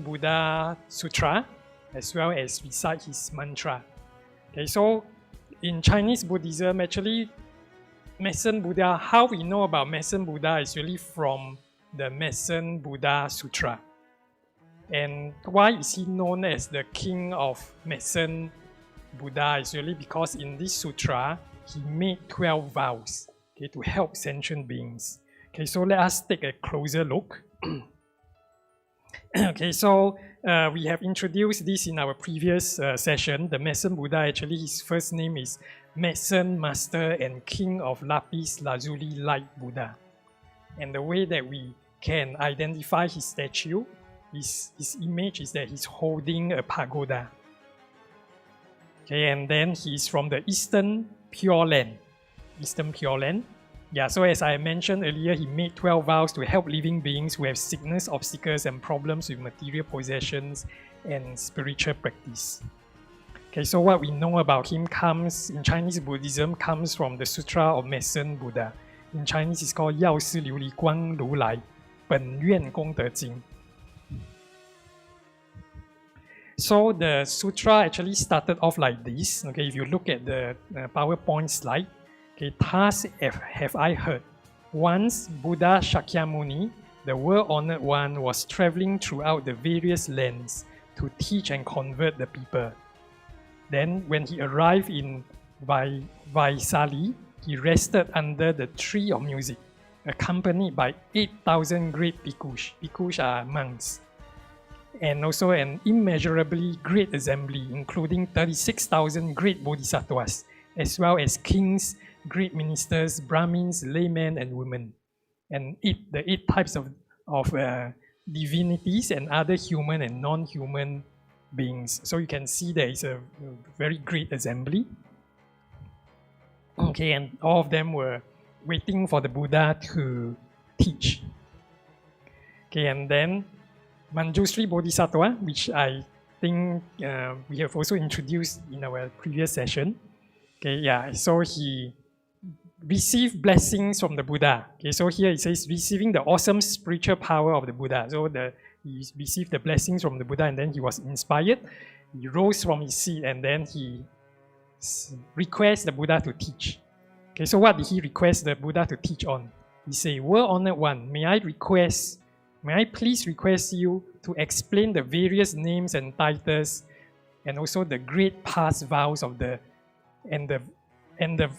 Buddha Sutra as well as recite his mantra. Okay, so in Chinese Buddhism, actually, Medicine Buddha, how we know about Medicine Buddha is really from the Medicine Buddha Sutra. And why is he known as the king of Medicine Buddha is really because in this sutra, he made 12 vows, okay, to help sentient beings. Okay, so let us take a closer look. Okay, so we have introduced this in our previous session. The Medicine Buddha, actually his first name is Medicine Master and King of Lapis Lazuli Light Buddha. And the way that we can identify his statue, his image is that he's holding a pagoda. Okay, and then he's from the Eastern Pure Land. Eastern Pure Land. Yeah, so as I mentioned earlier, he made 12 vows to help living beings who have sickness, obstacles, and problems with material possessions and spiritual practice. Okay, so what we know about him comes, in Chinese Buddhism, comes from the Sutra of Medicine Buddha. In Chinese, it's called 药师琉璃光如来本愿功德经. So the sutra actually started off like this. Okay, if you look at the PowerPoint slide, okay, thus have I heard. Once Buddha Shakyamuni, the world-honored one, was traveling throughout the various lands to teach and convert the people. Then, when he arrived in Vaisali, he rested under the tree of music, accompanied by 8,000 great bhikkhus. Bhikkhus are monks. And also an immeasurably great assembly, including 36,000 great bodhisattvas, as well as kings, great ministers, Brahmins, laymen, and women, and the 8 types of divinities and other human and non-human beings. So you can see there is a very great assembly. Okay, and all of them were waiting for the Buddha to teach. Okay, and then Manjushri Bodhisattva, which I think we have also introduced in our previous session. Okay, yeah, so he received blessings from the Buddha. Okay, so here it says receiving the awesome spiritual power of the Buddha. So he received the blessings from the Buddha and then he was inspired. He rose from his seat and then he requests the Buddha to teach. Okay, so what did he request the Buddha to teach on? He said, "World-honored one, may I please request you to explain the various names and titles and also the great past vows of the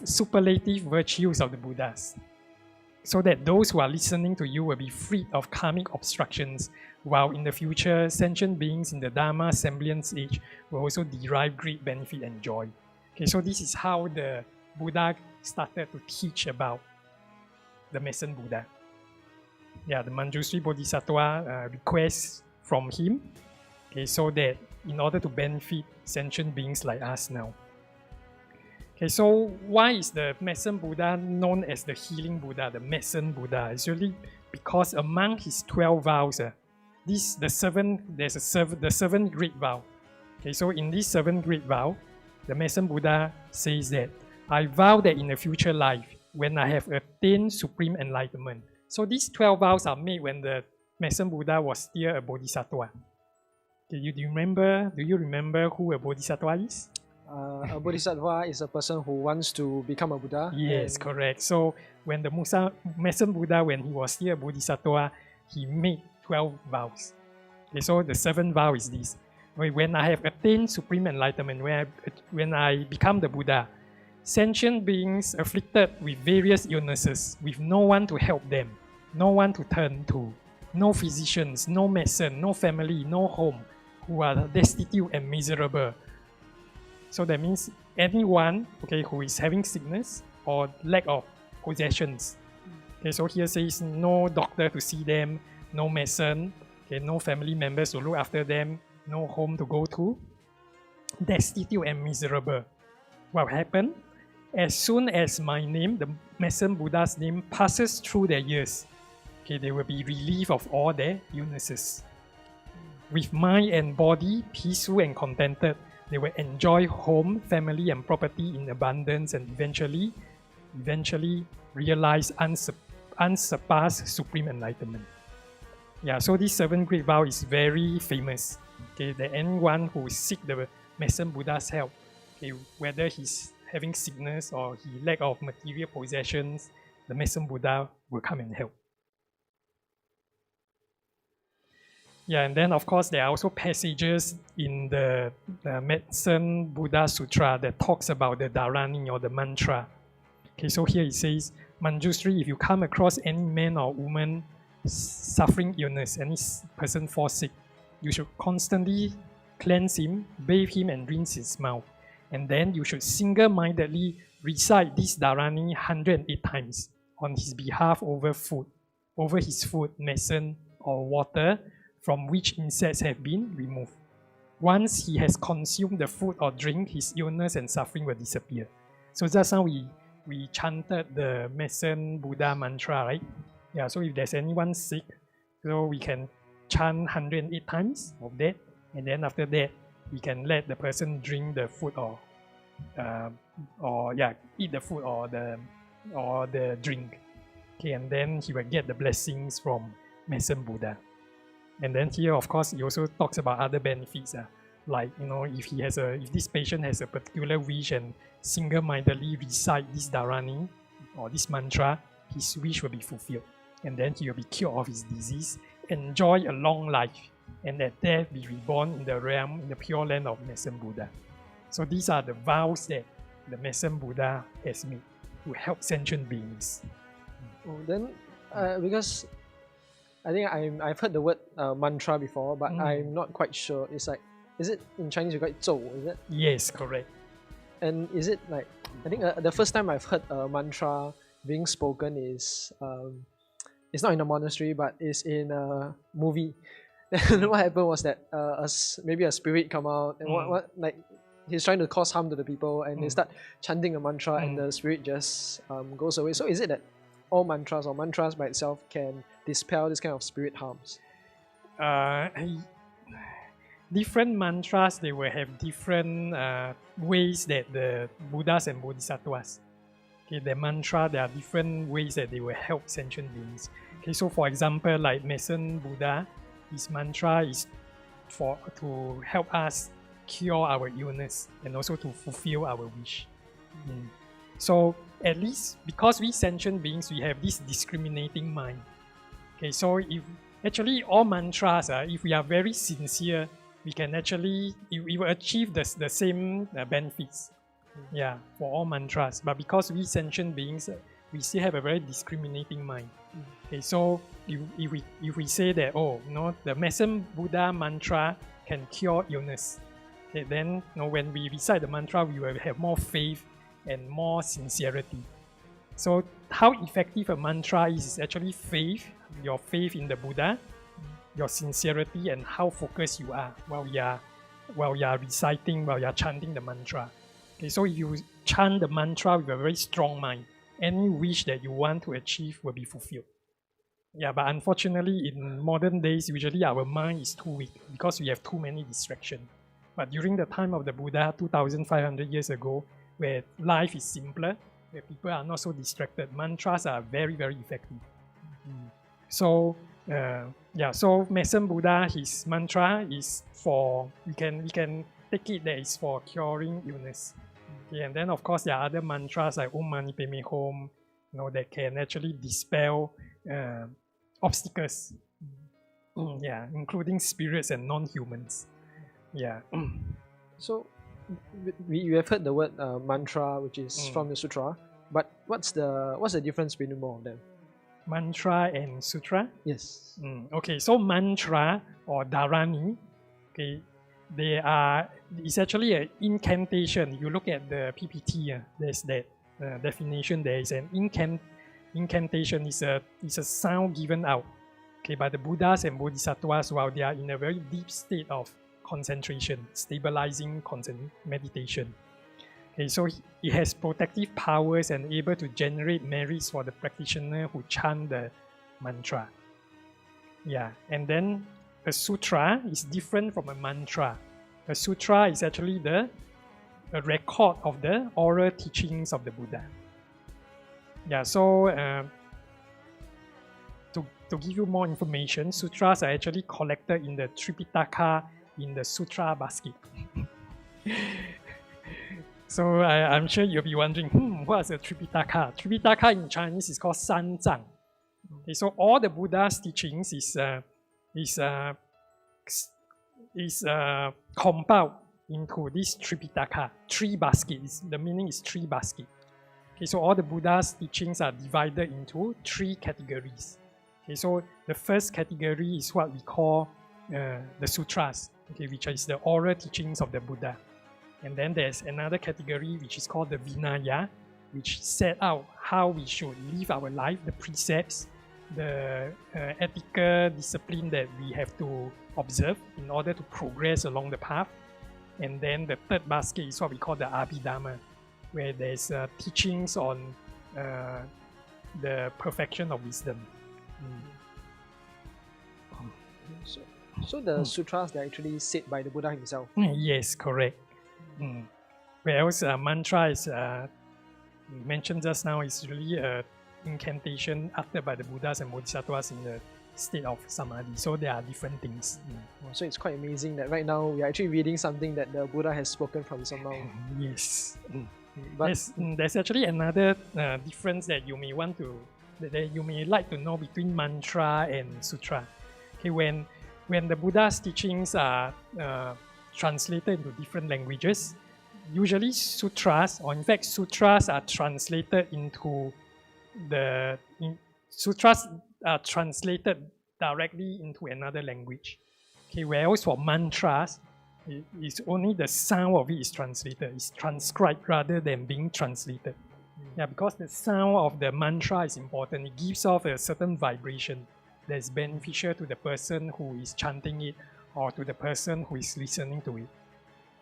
superlative virtues of the Buddhas, so that those who are listening to you will be freed of karmic obstructions, while in the future, sentient beings in the Dharma semblance age will also derive great benefit and joy." Okay, so this is how the Buddha started to teach about the Medicine Buddha. Yeah, the Manjushri Bodhisattva requests from him, okay, so that in order to benefit sentient beings like us now. Okay, so why is the Medicine Buddha known as the healing Buddha, the Medicine Buddha? It's really because among his 12 vows, the seventh great vow. Okay, so in this seventh great vow, the Medicine Buddha says that I vow that in a future life, when I have attained supreme enlightenment. So these 12 vows are made when the Medicine Buddha was still a bodhisattva. Do you remember who a bodhisattva is? A bodhisattva is a person who wants to become a Buddha. Yes, correct. So when the Medicine Buddha, when he was still a bodhisattva, he made 12 vows. Okay, so the 7th vow is this. When I have attained supreme enlightenment, when I become the Buddha, sentient beings afflicted with various illnesses, with no one to help them, no one to turn to, no physicians, no medicine, no family, no home, who are destitute and miserable. So that means anyone, okay, who is having sickness or lack of possessions. Okay, so here says no doctor to see them, no medicine, okay, no family members to look after them, no home to go to, destitute and miserable. What happened? As soon as my name, the Medicine Buddha's name, passes through their ears, okay, they will be relieved of all their illnesses. With mind and body peaceful and contented, they will enjoy home, family, and property in abundance, and eventually realize unsurpassed supreme enlightenment. Yeah, so this 7th great vow is very famous. Okay, that anyone who seek the Medicine Buddha's help, okay, whether he's having sickness or he lack of material possessions, the Medicine Buddha will come and help. Yeah, and then of course there are also passages in the Medicine Buddha Sutra that talks about the Dharani or the mantra. Okay, so here it says, Manjushri, if you come across any man or woman suffering illness, any person fall sick, you should constantly cleanse him, bathe him, and rinse his mouth. And then you should single-mindedly recite this Dharani 108 times on his behalf over his food, medicine, or water from which insects have been removed. Once he has consumed the food or drink, his illness and suffering will disappear. So just now we chanted the Medicine Buddha mantra, right? Yeah, so if there's anyone sick, so we can chant 108 times of that, and then after that, we can let the person drink the food or eat the food or the drink. Okay, and then he will get the blessings from Medicine Buddha. And then here, of course, he also talks about other benefits, like if this patient has a particular wish and single-mindedly recite this Dharani or this mantra, his wish will be fulfilled, and then he will be cured of his disease, enjoy a long life, and at death be reborn in the pure land of Medicine Buddha. So these are the vows that the Medicine Buddha has made to help sentient beings. Oh, then, because I think I've heard the word mantra before, but I'm not quite sure. It's like, is it in Chinese you call it 咒, is it? Yes, correct. And is it like, I think the first time I've heard a mantra being spoken is, it's not in a monastery, but it's in a movie. Then what happened was that maybe a spirit come out and what like he's trying to cause harm to the people, and they start chanting a mantra, and the spirit just goes away. So is it that all mantras or mantras by itself can dispel this kind of spirit harms? Different mantras, they will have different ways that the Buddhas and Bodhisattvas, okay, the mantra, there are different ways that they will help sentient beings. Okay, so for example, like Medicine Buddha, his mantra is to help us cure our illness and also to fulfill our wish. So at least because we sentient beings, we have this discriminating mind. Okay, so if actually all mantras, if we are very sincere, we can actually, we will achieve the same benefits, yeah, for all mantras. But because we sentient beings, we still have a very discriminating mind. Okay, so if we say that, the Medicine Buddha mantra can cure illness, okay, then when we recite the mantra, we will have more faith and more sincerity. So how effective a mantra is actually faith, your faith in the Buddha, your sincerity, and how focused you are while you are reciting, while you are chanting the mantra. Okay, so if you chant the mantra with a very strong mind, any wish that you want to achieve will be fulfilled. Yeah, but unfortunately in modern days, usually our mind is too weak because we have too many distractions. But during the time of the Buddha, 2,500 years ago, where life is simpler, where people are not so distracted, mantras are very, very effective. So Yeah, so Mason Buddha, his mantra is for, we can take it that it's for curing illness. Okay, and then of course there are other mantras like Om Mani Padme Hum, that can actually dispel obstacles. Yeah, including spirits and non-humans. Yeah. So we have heard the word mantra, which is from the sutra, but what's the difference between both of them? Mantra and sutra? Yes. Okay, so mantra or dharani, okay, it's actually an incantation. You look at the PPT, there's that definition. There is an incantation. It's a sound given out, okay, by the Buddhas and Bodhisattvas while they are in a very deep state of concentration, stabilizing meditation. Okay, so it has protective powers and able to generate merits for the practitioner who chant the mantra. Yeah, and then a sutra is different from a mantra. A sutra is actually a record of the oral teachings of the Buddha. Yeah, so to give you more information, sutras are actually collected in the Tripitaka in the sutra basket. So I'm sure you'll be wondering, what's a Tripitaka? Tripitaka in Chinese is called Sanzang. Okay, so all the Buddha's teachings is compiled into this Tripitaka, three baskets. The meaning is three baskets. Okay, so all the Buddha's teachings are divided into three categories. Okay, so the first category is what we call the sutras, okay, which is the oral teachings of the Buddha. And then there's another category which is called the Vinaya, which set out how we should live our life, the precepts, the ethical discipline that we have to observe in order to progress along the path. And then the third basket is what we call the Abhidhamma, where there's teachings on the perfection of wisdom. So the sutras, they're actually said by the Buddha himself? Yes, correct. Whereas mantra is mentioned just now is really an incantation uttered by the Buddhas and Bodhisattvas in the state of samadhi. So there are different things. So it's quite amazing that right now we are actually reading something that the Buddha has spoken from his own mouth. Yes. But there's actually another difference that you may like to know between mantra and sutra. Okay, when the Buddha's teachings are translated into different languages, usually sutras are translated directly into another language. Okay, whereas for mantras, it's only the sound of it is translated. It's transcribed rather than being translated. Yeah, because the sound of the mantra is important. It gives off a certain vibration that's beneficial to the person who is chanting it or to the person who is listening to it.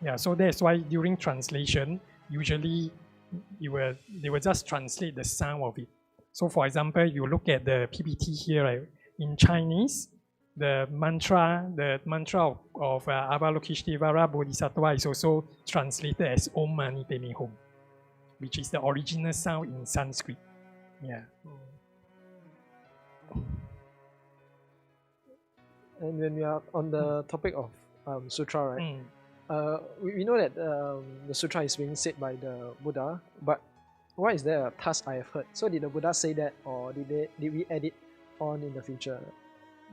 Yeah, so that's why during translation, usually they will just translate the sound of it. So for example, you look at the PPT here, right? In Chinese, the mantra of Avalokiteshvara Bodhisattva is also translated as Om Mani Padme Hum, which is the original sound in Sanskrit. Yeah. And when we are on the topic of sutra, right? We know that the sutra is being said by the Buddha, but why is there a thus I have heard? So did the Buddha say that, or did we add it on in the future?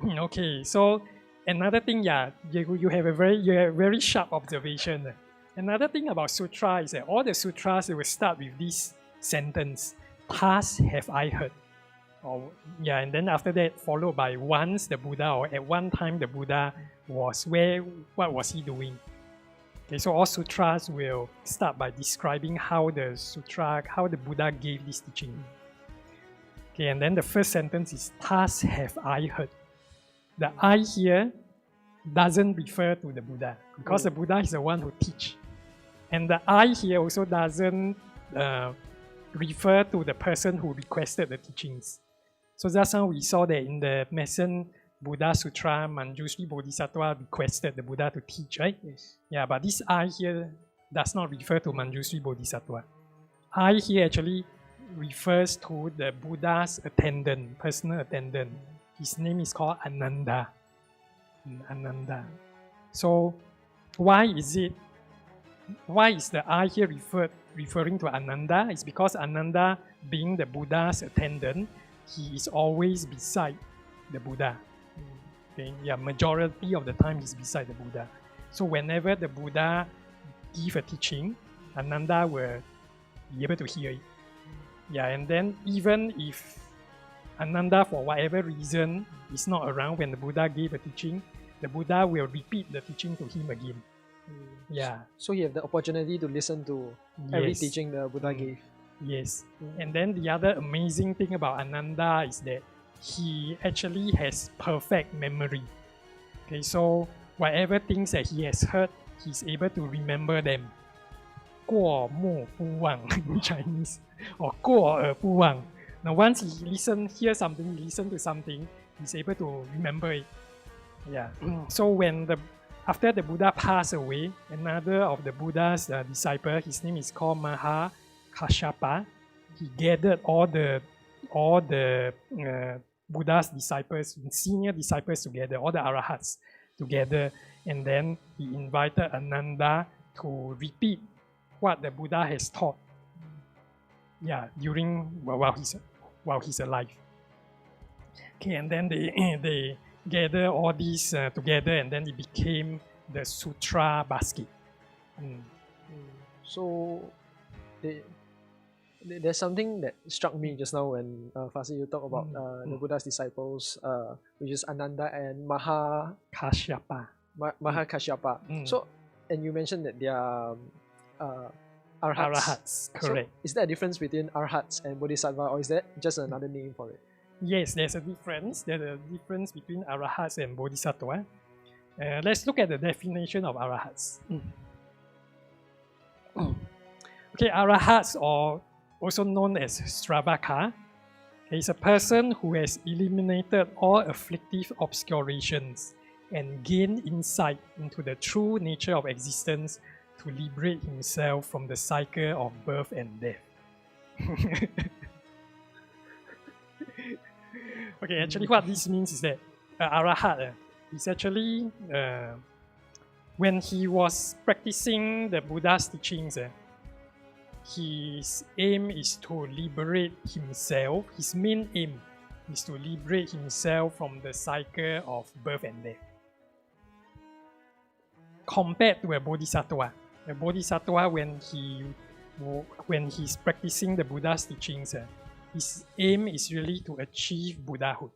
Okay, so another thing, you have a very sharp observation. Another thing about sutra is that all the sutras will start with this sentence, thus have I heard. And then after that followed by once the Buddha, or at one time the Buddha was where, what was he doing? Okay, so all sutras will start by describing how the Buddha gave this teaching. Okay, and then the first sentence is thus have I heard. The I here doesn't refer to the Buddha because the Buddha is the one who teach. And the I here also doesn't refer to the person who requested the teachings. So just now we saw that in the Mason Buddha Sutra, Manjushri Bodhisattva requested the Buddha to teach, right? Yes. Yeah, but this I here does not refer to Manjushri Bodhisattva. I here actually refers to the Buddha's attendant, personal attendant. his name is called Ananda. Ananda. So why is the I here referring to Ananda? It's because Ananda, being the Buddha's attendant, he is always beside the Buddha. Okay? Yeah, majority of the time he's beside the Buddha. So whenever the Buddha give a teaching, Ananda will be able to hear it. Yeah, and then even if Ananda, for whatever reason, is not around when the Buddha gave a teaching, the Buddha will repeat the teaching to him again. Yeah. So you have the opportunity to listen to every Yes. teaching the Buddha gave. Yes. And then the other amazing thing about Ananda is that he actually has perfect memory. Okay, so whatever things that he has heard, he's able to remember them. 过目不忘 in Chinese, or 过耳不忘. Now once he hear something, listen to something, he's able to remember it. Yeah. So after the Buddha passed away, another of the Buddha's disciple, his name is called Maha Kashyapa. He gathered all the Buddha's disciples, senior disciples together, all the arahats together, and then he invited Ananda to repeat what the Buddha has taught. Yeah, while he's alive. Okay, and then they gather all these together, and then it became the Sutra basket. So there's something that struck me just now when Fasi, you talk about the Buddha's disciples, which is Ananda and Maha Kashyapa. So, and you mentioned that they are arhats. Arahats, correct. So is there a difference between arhats and bodhisattva, or is that just another name for it? Yes, there's a difference. There's a difference between arahats and bodhisattva. Let's look at the definition of arahats. Okay, arahats, or also known as Stravaka, is a person who has eliminated all afflictive obscurations and gained insight into the true nature of existence to liberate himself from the cycle of birth and death. Okay, actually what this means is that Arahat is actually, when he was practicing the Buddha's teachings, his aim is to liberate himself. His main aim is to liberate himself from the cycle of birth and death. Compared to a bodhisattva, when he's practicing the Buddha's teachings, his aim is really to achieve Buddhahood.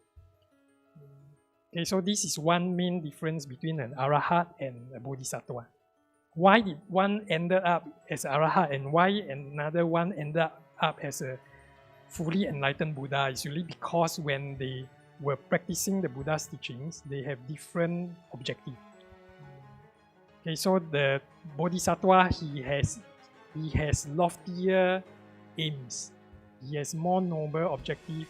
Okay, so this is one main difference between an arahat and a bodhisattva. Why did one ended up as arahat and why another one ended up as a fully enlightened Buddha is really because when they were practicing the Buddha's teachings, they have different objectives. Okay, so the bodhisattva, he has loftier aims. He has more noble objective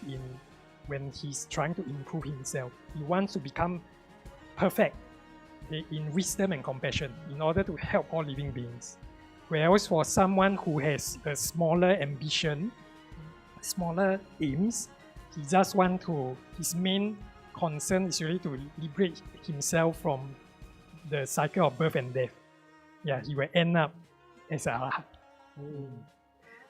when he's trying to improve himself. He wants to become perfect, okay, in wisdom and compassion in order to help all living beings. Whereas for someone who has a smaller ambition, smaller aims, he just wants to, his main concern is really to liberate himself from the cycle of birth and death. Yeah, he will end up as an arahat.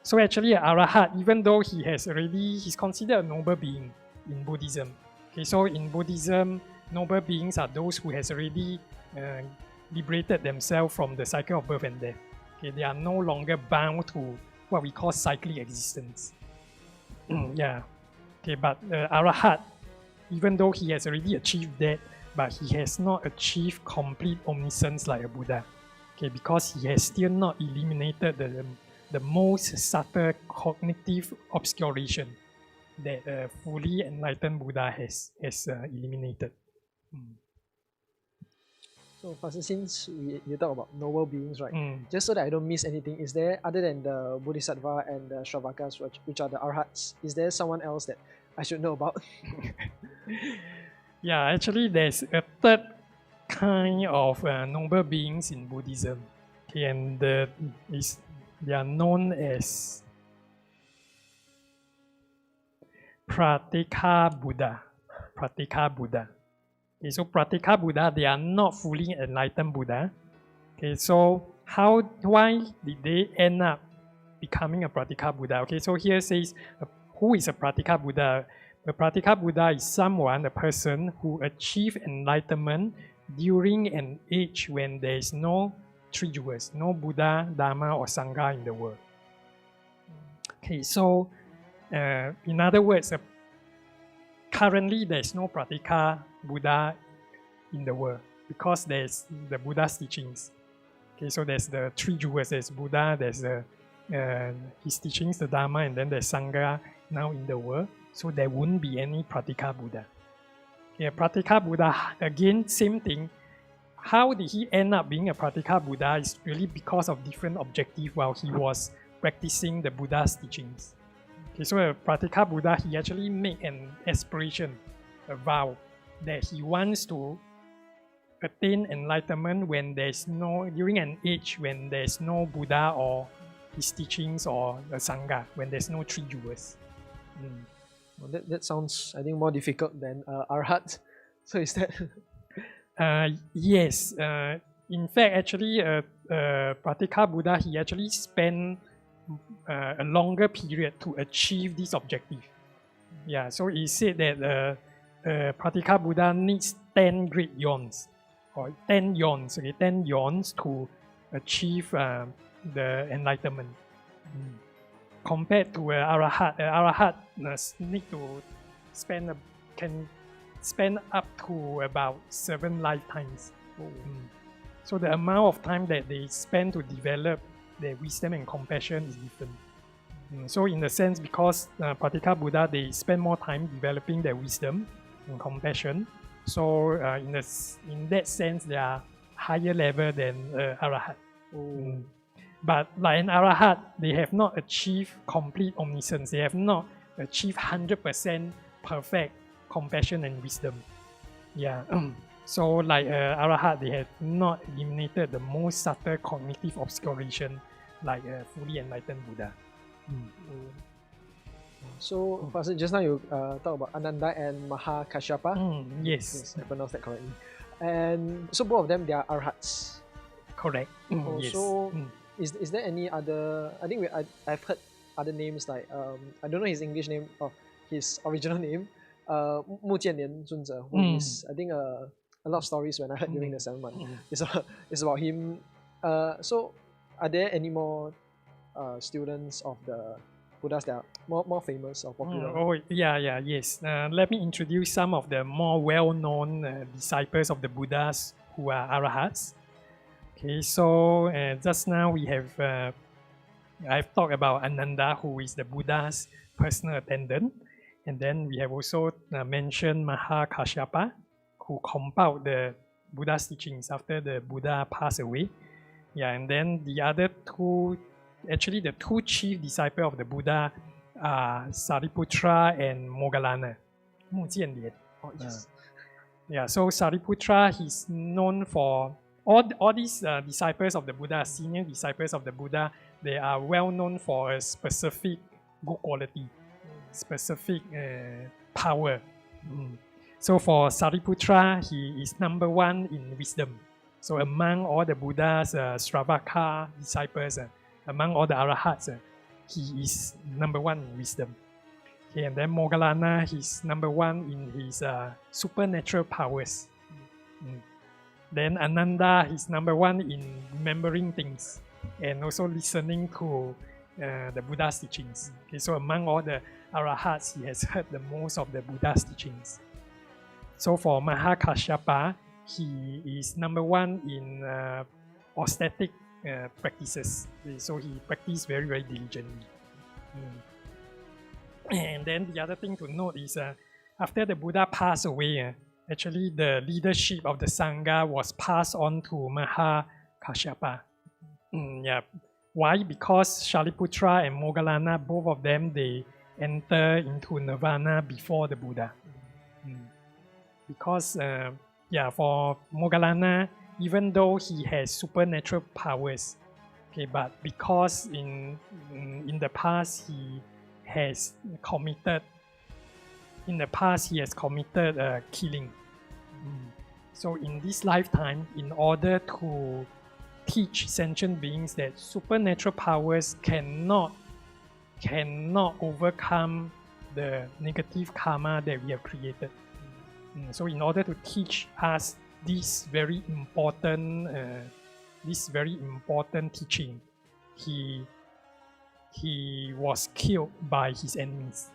So actually, an arahat, even though he's considered a noble being in Buddhism. Okay, so in Buddhism, noble beings are those who has already liberated themselves from the cycle of birth and death. Okay, they are no longer bound to what we call cyclic existence. Yeah. Okay, but arahat, even though he has already achieved that, but he has not achieved complete omniscience like a Buddha. Okay, because he has still not eliminated the most subtle cognitive obscuration that a fully enlightened Buddha has eliminated. So, since you talk about noble beings, right? Just so that I don't miss anything, is there, other than the Bodhisattva and the Shravakas, which are the Arhats, is there someone else that I should know about? Yeah, actually there's a third kind of noble beings in Buddhism. Okay, and they are known as Pratyeka Buddha. Pratika Buddha. Okay, so Pratika Buddha, they are not fully enlightened Buddha. Okay, so why did they end up becoming a Pratika Buddha? Okay, so here says, who is a Pratika Buddha? A Pratika Buddha is someone, a person who achieved enlightenment during an age when there is no three jewels, no Buddha, Dharma, or Sangha in the world. Okay, so in other words, currently there is no Pratika Buddha in the world because there's the Buddha's teachings. Okay, so there's the three jewels, there's Buddha, there's his teachings, the Dharma, and then there's Sangha now in the world. So there wouldn't be any Pratika Buddha. Okay, Pratika Buddha, again, same thing. How did he end up being a Pratika Buddha is really because of different objectives while he was practicing the Buddha's teachings. Okay, so a Pratika Buddha, he actually made an aspiration, a vow, that he wants to attain enlightenment when there's no, during an age when there's no Buddha or his teachings or the Sangha, when there's no three jewels. Well, that sounds, I think, more difficult than Arhat. So is that? Yes. In fact, actually, Pratika Buddha, he actually spent a longer period to achieve this objective. Yeah, so he said that Pratika Buddha needs 10 great yawns, or 10 yawns, okay, 10 yawns to achieve the enlightenment. Compared to Arahat need to can spend up to about 7 lifetimes. So the amount of time that they spend to develop their wisdom and compassion is different. So in the sense, because Pratika Buddha, they spend more time developing their wisdom and compassion. So in that sense, they are higher level than Arahat. But like an Arahat, they have not achieved complete omniscience. They have not achieved 100% perfect compassion and wisdom. Yeah. So like Arahat, they have not eliminated the most subtle cognitive obscuration like a fully enlightened Buddha. So, Pastor, just now you talked about Ananda and Mahakashyapa. Yes. I pronounced that correctly. And so both of them, they are Arhats. Correct. Yes. So, is there any other? I think I've heard other names like I don't know his English name or his original name, Mu Jianlian Zunze, who is I think a lot of stories when I heard during the 7 month. It's about him. So, are there any more students of the Buddhas that are more famous or popular? Yes. Let me introduce some of the more well-known disciples of the Buddhas who are Arahats. Okay, so just now we have I've talked about Ananda, who is the Buddha's personal attendant, and then we have also mentioned Mahakashyapa, who compiled the Buddha's teachings after the Buddha passed away. Yeah, and then the other two, actually the two chief disciples of the Buddha are Sariputra and Moggallana. Mu Jianlian. Yeah, so Sariputra, he's known for all these disciples of the Buddha, senior disciples of the Buddha, they are well known for a specific good quality, specific power. So for Sariputra, he is number one in wisdom. So among all the Buddha's Sravaka disciples, among all the Arahats, he is number one in wisdom. Okay, and then Moggallana, he's number one in his supernatural powers. Then Ananda, he's number one in remembering things and also listening to the Buddha's teachings. Okay, so among all the Arahats, he has heard the most of the Buddha's teachings. So for Mahakashyapa, he is number one in aesthetic practices. So he practiced very, very diligently. And then the other thing to note is after the Buddha passed away, actually the leadership of the Sangha was passed on to Mahakashyapa. Why? Because Shariputra and Moggallana, both of them, they enter into Nirvana before the Buddha. Because for Moggallana, even though he has supernatural powers, okay, but because in the past he has committed in the past he has committed killing. So in this lifetime, in order to teach sentient beings that supernatural powers cannot overcome the negative karma that we have created. So in order to teach us this very important teaching, he was killed by his enemies.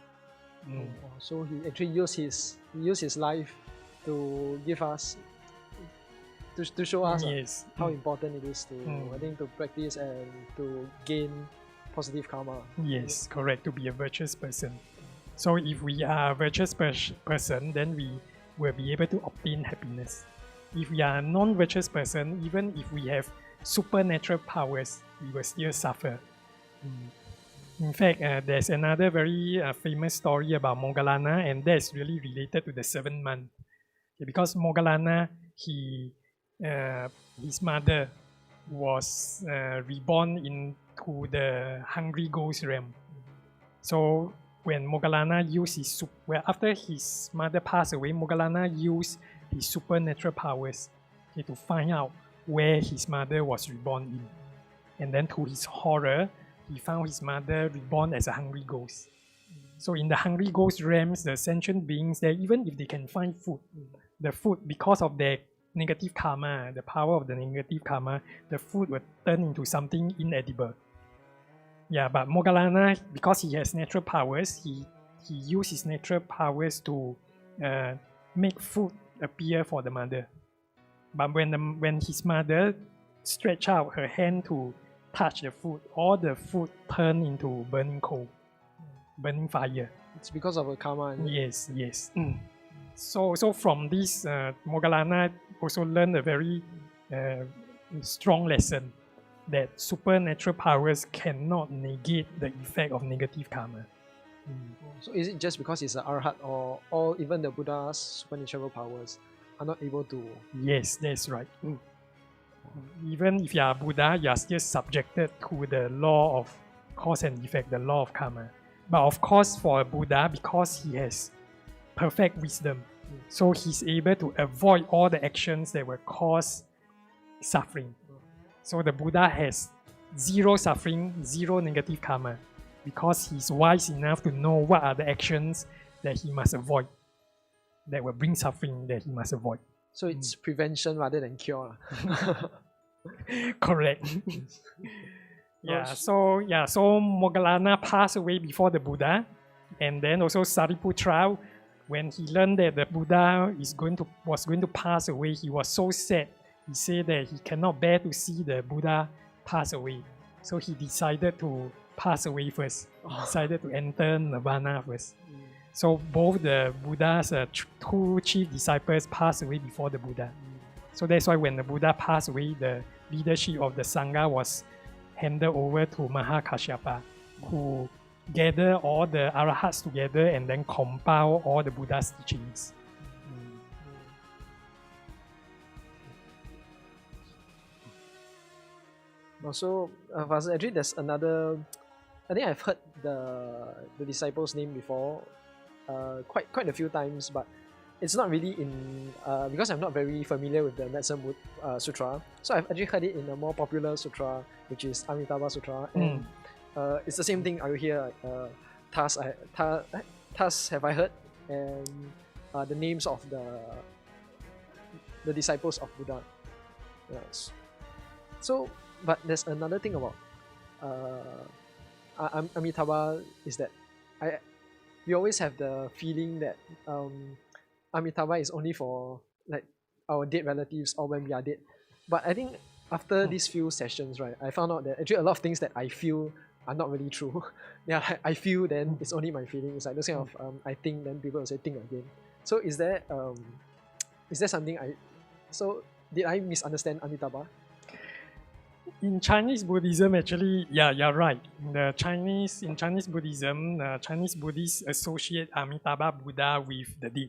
So he actually used his life to give us to show us Yes. how important it is to I think to practice and to gain positive karma. Yes, correct. To be a virtuous person. So if we are a virtuous person, then we will be able to obtain happiness. If we are a non-virtuous person, even if we have supernatural powers, we will still suffer. In fact, there's another very famous story about Moggallana, and that's really related to the 7th month. Because Moggallana, his mother was reborn into the hungry ghost realm. So when Moggallana used after his mother passed away, Moggallana used his supernatural powers to find out where his mother was reborn in. And then to his horror, he found his mother reborn as a hungry ghost. So in the hungry ghost realms, the sentient beings there, even if they can find food, the food, because of their negative karma, the power of the negative karma, the food will turn into something inedible. Yeah, but Moggallana, because he has natural powers, he used his natural powers to make food appear for the mother. But when his mother stretched out her hand to touch the food, all the food turned into burning coal, burning fire. It's because of a karma. Yes. So from this, Moggallana also learned a very strong lesson that supernatural powers cannot negate the effect of negative karma. So is it just because he's an arhat, or all even the Buddha's supernatural powers are not able to? Yes, that's right. Even if you are Buddha, you are still subjected to the law of cause and effect, the law of karma. But of course, for a Buddha, because he has perfect wisdom, so he's able to avoid all the actions that will cause suffering. So the Buddha has zero suffering, zero negative karma, because he's wise enough to know what are the actions that he must avoid, that will bring suffering that he must avoid. So it's prevention rather than cure. Correct. So Moggallana passed away before the Buddha, and then also Sariputra, when he learned that the Buddha was going to pass away, he was so sad. He said that he cannot bear to see the Buddha pass away, so he decided to pass away first. He decided to enter Nirvana first. So both the Buddha's two chief disciples passed away before the Buddha. So that's why when the Buddha passed away, the leadership of the Sangha was handed over to Mahakashyapa, who gathered all the Arahats together and then compiled all the Buddha's teachings. Also, actually there's another, I think I've heard the disciples' name before quite a few times, but it's not really in, because I'm not very familiar with the Medicine Sutra, so I've actually heard it in a more popular sutra, which is Amitabha Sutra, and it's the same thing I will hear, thus have I heard, and the names of the disciples of Buddha. Yes. So, but there's another thing about Amitabha is that we always have the feeling that Amitabha is only for like our dead relatives or when we are dead. But I think after these few sessions, right, I found out that actually a lot of things that I feel are not really true. Yeah, I feel, then it's only my feeling. It's like those kind of I think, then people will say think again. So is there something so did I misunderstand Amitabha? In Chinese Buddhism, actually, yeah, you're right. In Chinese Buddhism, Chinese Buddhists associate Amitabha Buddha with the dead.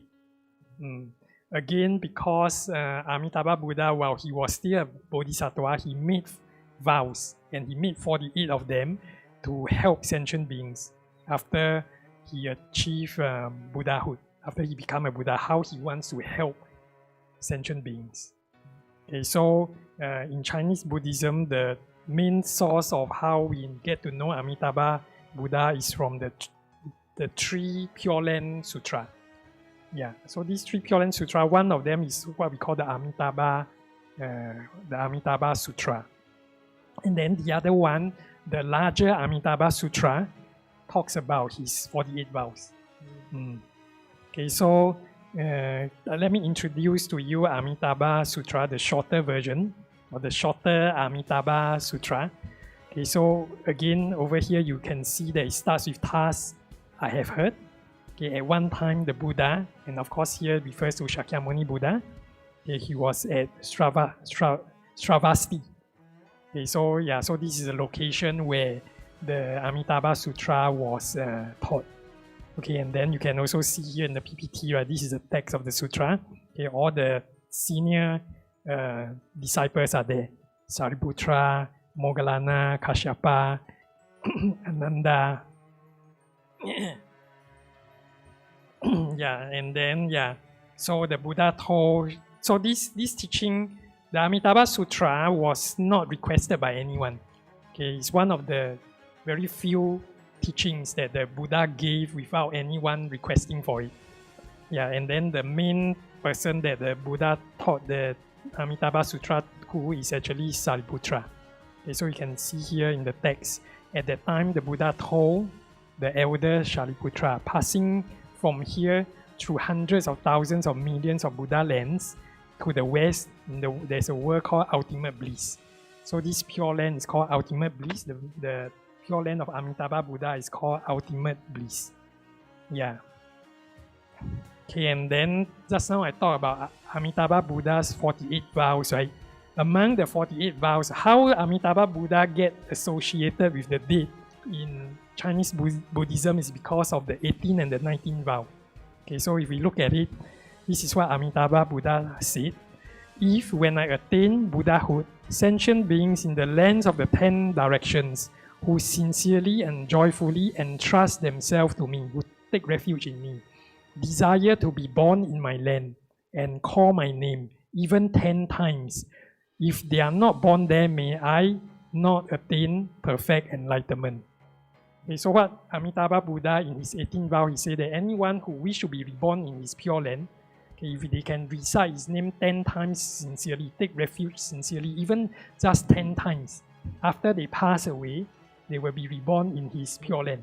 Again, because Amitabha Buddha, while he was still a bodhisattva, he made vows, and he made 48 of them to help sentient beings after he achieved Buddhahood. after he become a Buddha, how he wants to help sentient beings. Okay, so in Chinese Buddhism, the main source of how we get to know Amitabha Buddha is from the three Pure Land Sutra. Yeah, so these three Pure Land Sutra, one of them is what we call the Amitabha Sutra. And then the other one, the larger Amitabha Sutra, talks about his 48 vows. Okay, so let me introduce to you Amitabha Sutra, the shorter version, or the shorter Amitabha Sutra. Okay, so again, over here you can see that it starts with thus I have heard. Okay, at one time the Buddha, and of course here refers to Shakyamuni Buddha, okay, he was at Sravasti. Okay, so yeah, so this is a location where the Amitabha Sutra was taught. Okay, and then you can also see here in the PPT, right? This is the text of the sutra. Okay, all the senior disciples are there: Sariputra, Moggallana, Kashyapa, Ananda. Yeah, and then so the Buddha told. So this teaching, the Amitabha Sutra, was not requested by anyone. Okay, it's one of the very few teachings that the Buddha gave without anyone requesting for it. Yeah, and then the main person that the Buddha taught the Amitabha Sutra to is actually Sariputra. Okay, so you can see here in the text, at that time the Buddha told the elder Shariputra, passing from here through hundreds of thousands of millions of Buddha lands to the west, there's a world called Ultimate Bliss. So this Pure Land is called Ultimate Bliss. The Pure Land of Amitabha Buddha is called Ultimate Bliss. Yeah. Okay, and then just now I talked about Amitabha Buddha's 48 vows, right? Among the 48 vows, how Amitabha Buddha get associated with the date in Chinese Buddhism is because of the 18 and the 19 vow. Okay, so if we look at it, this is what Amitabha Buddha said. If when I attain Buddhahood, sentient beings in the lands of the 10 directions who sincerely and joyfully entrust themselves to me, would take refuge in me, desire to be born in my land and call my name even 10 times. If they are not born there, may I not attain perfect enlightenment. Okay, so what Amitabha Buddha in his 18th vow, he said that anyone who wish to be reborn in his Pure Land, okay, if they can recite his name 10 times sincerely, take refuge sincerely, even just 10 times, after they pass away, they will be reborn in his Pure Land.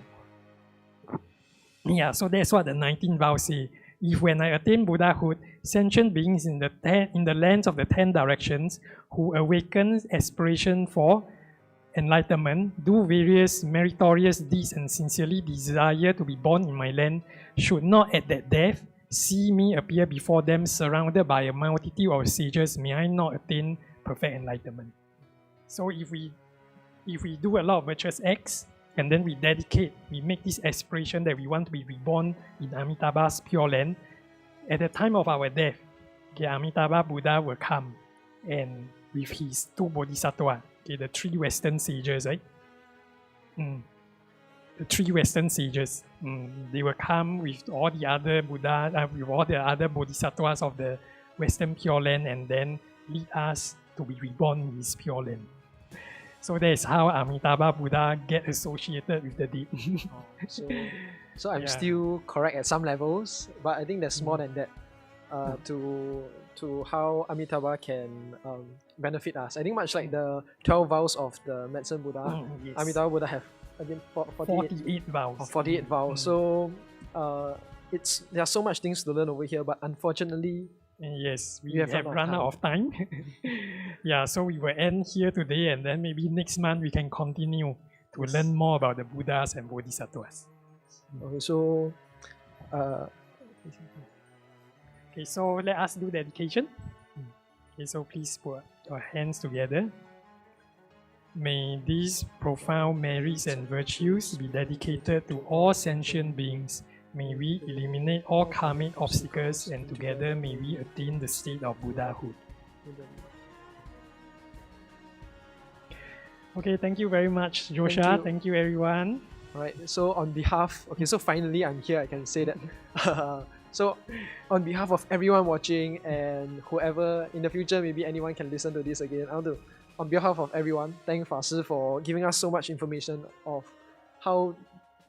Yeah, so that's what the 19th vow say. If when I attain Buddhahood, sentient beings in the lands of the 10 directions who awaken aspiration for enlightenment, do various meritorious deeds and sincerely desire to be born in my land, should not at that death see me appear before them surrounded by a multitude of sages, may I not attain perfect enlightenment. So if we do a lot of virtuous acts, and then we make this aspiration that we want to be reborn in Amitabha's Pure Land, at the time of our death, okay, Amitabha Buddha will come, and with his 2 bodhisattvas, okay, the 3 Western sages, right? The 3 Western sages, they will come with all the other Buddha, with all the other bodhisattvas of the Western Pure Land, and then lead us to be reborn in his Pure Land. So that is how Amitabha Buddha get associated with the deed. So I'm still correct at some levels, but I think there's more than that to how Amitabha can benefit us. I think much like the 12 vows of the Medicine Buddha, Yes. Amitabha Buddha have again 48 vows. 48 vows. So there are so much things to learn over here, but unfortunately, yes, we have run out of time. Yeah, so we will end here today, and then maybe next month we can continue to learn more about the Buddhas and Bodhisattvas. Okay, so okay, so let us do dedication. Okay, so please put your hands together. May these profound merits and virtues be dedicated to all sentient beings. May we eliminate all karmic obstacles, and together may we attain the state of Buddhahood. Okay, thank you very much, Josha. Thank you everyone. Alright, so on behalf, so finally I'm here, I can say that. So, on behalf of everyone watching and whoever in the future, maybe anyone can listen to this again, I want to, on behalf of everyone, thank Fa Si for giving us so much information of how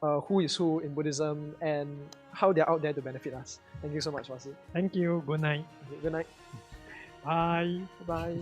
who is who in Buddhism and how they're out there to benefit us. Thank you so much, Fa Si. Thank you. Good night. Okay, good night. Bye. Bye.